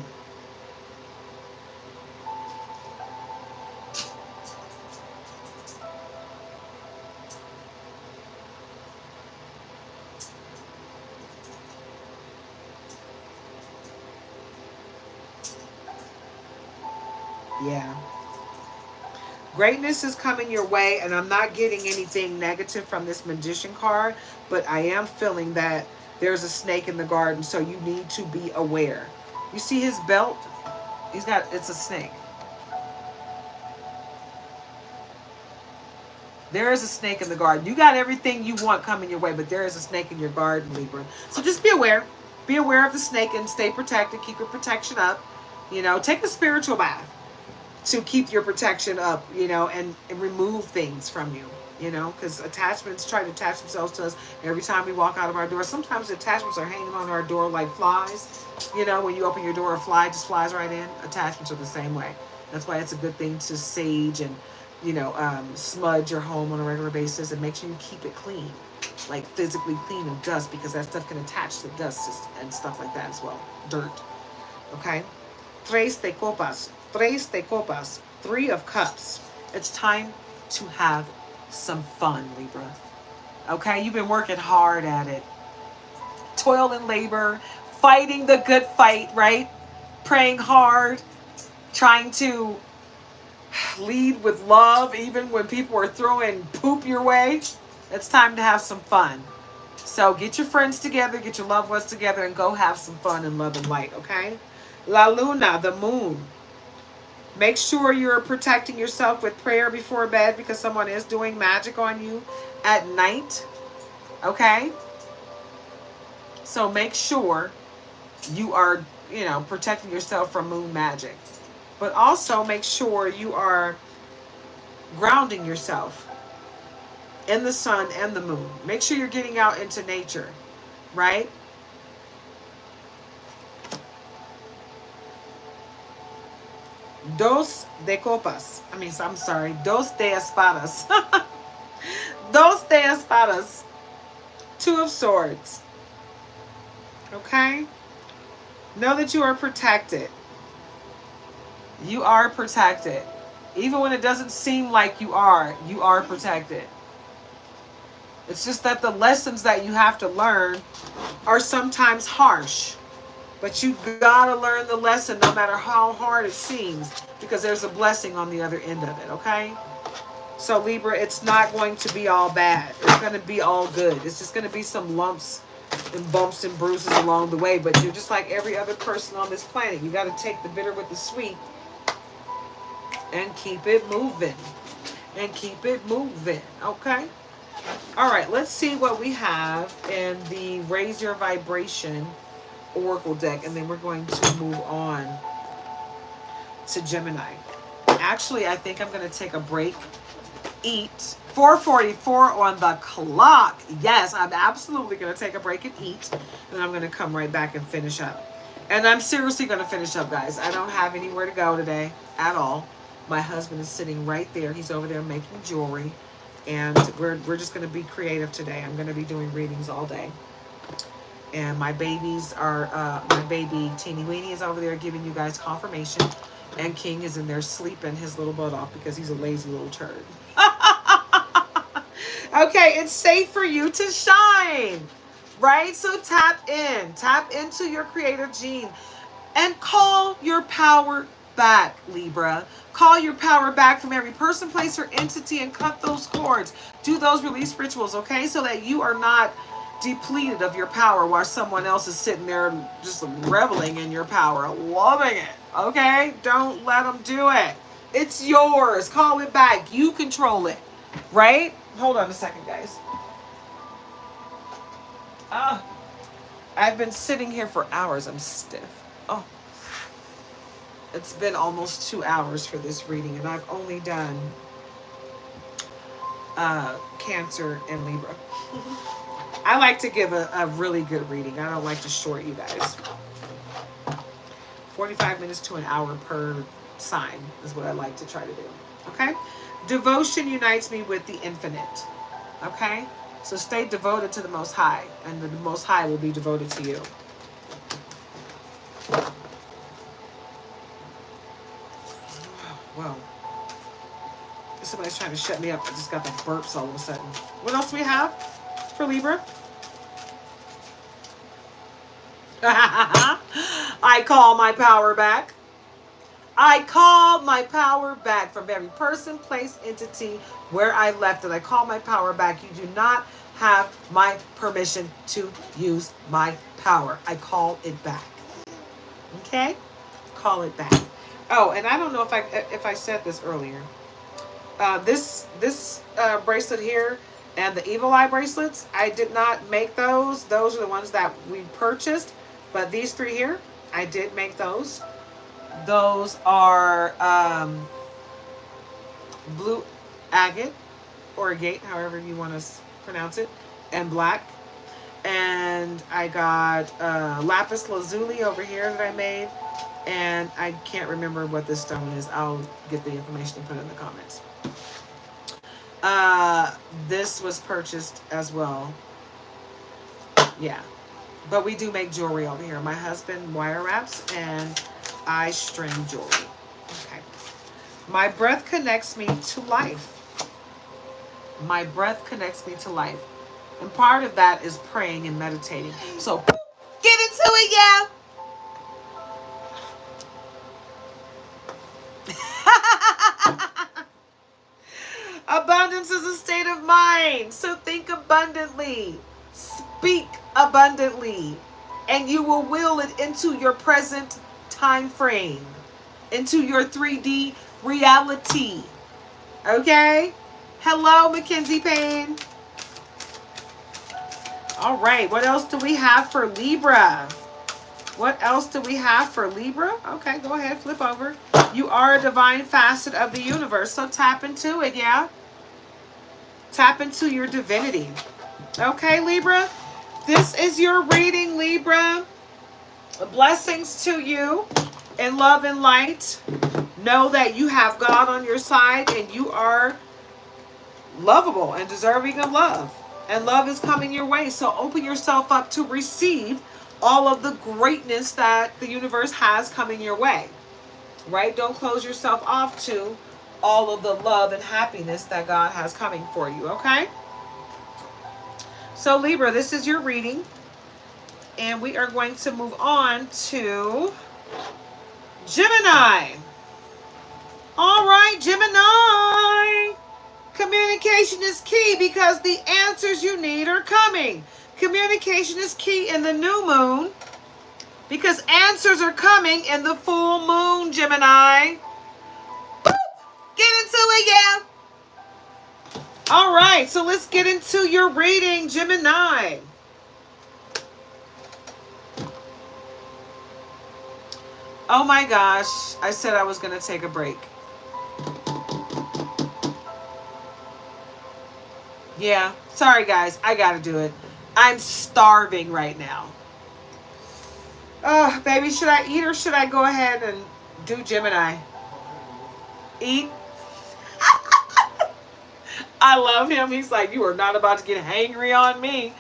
Yeah. Greatness is coming your way, and I'm not getting anything negative from this magician card, but I am feeling that there's a snake in the garden, so you need to be aware. You see his belt? It's a snake. There is a snake in the garden. You got everything you want coming your way, but there is a snake in your garden, Libra. So just be aware. Be aware of the snake and stay protected. Keep your protection up. You know, take a spiritual bath to keep your protection up, you know, and remove things from you, you know, because attachments try to attach themselves to us every time we walk out of our door. Sometimes attachments are hanging on our door like flies. You know, when you open your door, a fly just flies right in. Attachments are the same way. That's why it's a good thing to sage and, you know, smudge your home on a regular basis and make sure you keep it clean, like physically clean of dust, because that stuff can attach to dust and stuff like that as well. Dirt. Okay? Tres de copas. Tres de copas. Three of cups. It's time to have some fun, Libra. Okay? You've been working hard at it. Toil and labor. Fighting the good fight, right? Praying hard. Trying to Lead with love, even when people are throwing poop your way. It's time to have some fun. So get your friends together, get your loved ones together, and go have some fun and love and light, okay? La Luna, the moon. Make sure you're protecting yourself with prayer before bed because someone is doing magic on you at night, okay? So make sure you are, protecting yourself from moon magic. But also make sure you are grounding yourself in the sun and the moon. Make sure you're getting out into nature, right? Dos de copas. I'm sorry. Dos de espadas. Dos de espadas. Two of swords. Okay? Know that you are protected. You are protected. Even when it doesn't seem like you are protected. It's just that the lessons that you have to learn are sometimes harsh. But you gotta learn the lesson no matter how hard it seems, because there's a blessing on the other end of it, okay? So Libra, it's not going to be all bad. It's going to be all good. It's just going to be some lumps and bumps and bruises along the way. But you're just like every other person on this planet. You got to take the bitter with the sweet and keep it moving. And keep it moving, okay? All right, let's see what we have in the Raise Your Vibration Oracle deck, and then we're going to move on to Gemini. Actually, I think I'm going to take a break, eat. 4:44 on the clock. Yes, I'm absolutely going to take a break and eat, and then I'm going to come right back and finish up. And I'm seriously going to finish up, guys. I don't have anywhere to go today at all. My husband is sitting right there. He's over there making jewelry, and we're just going to be creative today. I'm going to be doing readings all day. And my babies are, my baby Teeny Weenie is over there giving you guys confirmation. And King is in there sleeping his little butt off because he's a lazy little turd. Okay, it's safe for you to shine, right? So tap into your creative gene and call your power back, Libra. Call your power back from every person, place, or entity and cut those cords. Do those release rituals, okay? So that you are not depleted of your power while someone else is sitting there just reveling in your power, loving it, okay? Don't let them do it. It's yours. Call it back. You control it, right? Hold on a second, guys. I've been sitting here for hours. I'm stiff. Oh, it's been almost 2 hours for this reading, and I've only done Cancer and Libra. I like to give a really good reading. I don't like to short you guys. 45 minutes to an hour per sign is what I like to try to do. Okay? Devotion unites me with the infinite. Okay? So stay devoted to the Most High, and the Most High will be devoted to you. Whoa. Somebody's trying to shut me up. I just got the burps all of a sudden. What else do we have for Libra? I call my power back. I call my power back from every person, place, entity where I left it. I call my power back. You do not have my permission to use my power. I call it back. Okay? Call it back. Oh, and I don't know if I said this earlier. This bracelet here and the Evil Eye bracelets, I did not make those. Those are the ones that we purchased. But these three here, I did make those. Those are blue agate, or agate, however you want to pronounce it, and black. And I got lapis lazuli over here that I made. And I can't remember what this stone is. I'll get the information and put it in the comments. This was purchased as well. Yeah. But we do make jewelry over here. My husband wire wraps and I string jewelry. Okay. My breath connects me to life. My breath connects me to life. And part of that is praying and meditating. So get into it, yeah. abundance is a state of mind. So think abundantly. Speak abundantly. And you will it into your present time frame. Into your 3D reality. Okay? Hello, Mackenzie Payne. All right. What else do we have for Libra? What else do we have for Libra? Okay, go ahead. Flip over. You are a divine facet of the universe. So tap into it, yeah? Tap into your divinity. Okay, Libra? This is your reading, Libra. Blessings to you in love and light. Know that you have God on your side and you are lovable and deserving of love. And love is coming your way. So open yourself up to receive all of the greatness that the universe has coming your way. Right? Don't close yourself off to all of the love and happiness that God has coming for you. Okay? So Libra, this is your reading. And we are going to move on to Gemini. All right, Gemini. Communication is key because the answers you need are coming. Communication is key in the new moon because answers are coming in the full moon, Gemini. Boop. Get into it, yeah. All right, so let's get into your reading, Gemini. Oh my gosh, I said I was going to take a break. Yeah, sorry guys, I gotta do it. I'm starving right now. Oh, baby, should I eat or should I go ahead and do Gemini? Eat? I love him. He's like, you are not about to get hangry on me.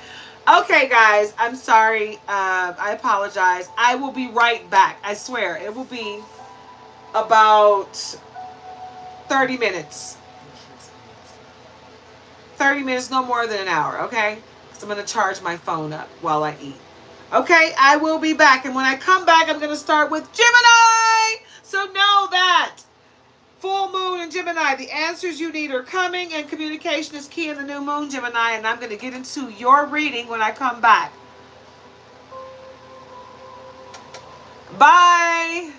Okay, guys, I'm sorry. I apologize. I will be right back. I swear, it will be about 30 minutes. 30 minutes, no more than an hour, okay? Because I'm going to charge my phone up while I eat. Okay, I will be back. And when I come back, I'm going to start with Gemini. So know that. Full moon in Gemini. The answers you need are coming. And communication is key in the new moon, Gemini. And I'm going to get into your reading when I come back. Bye.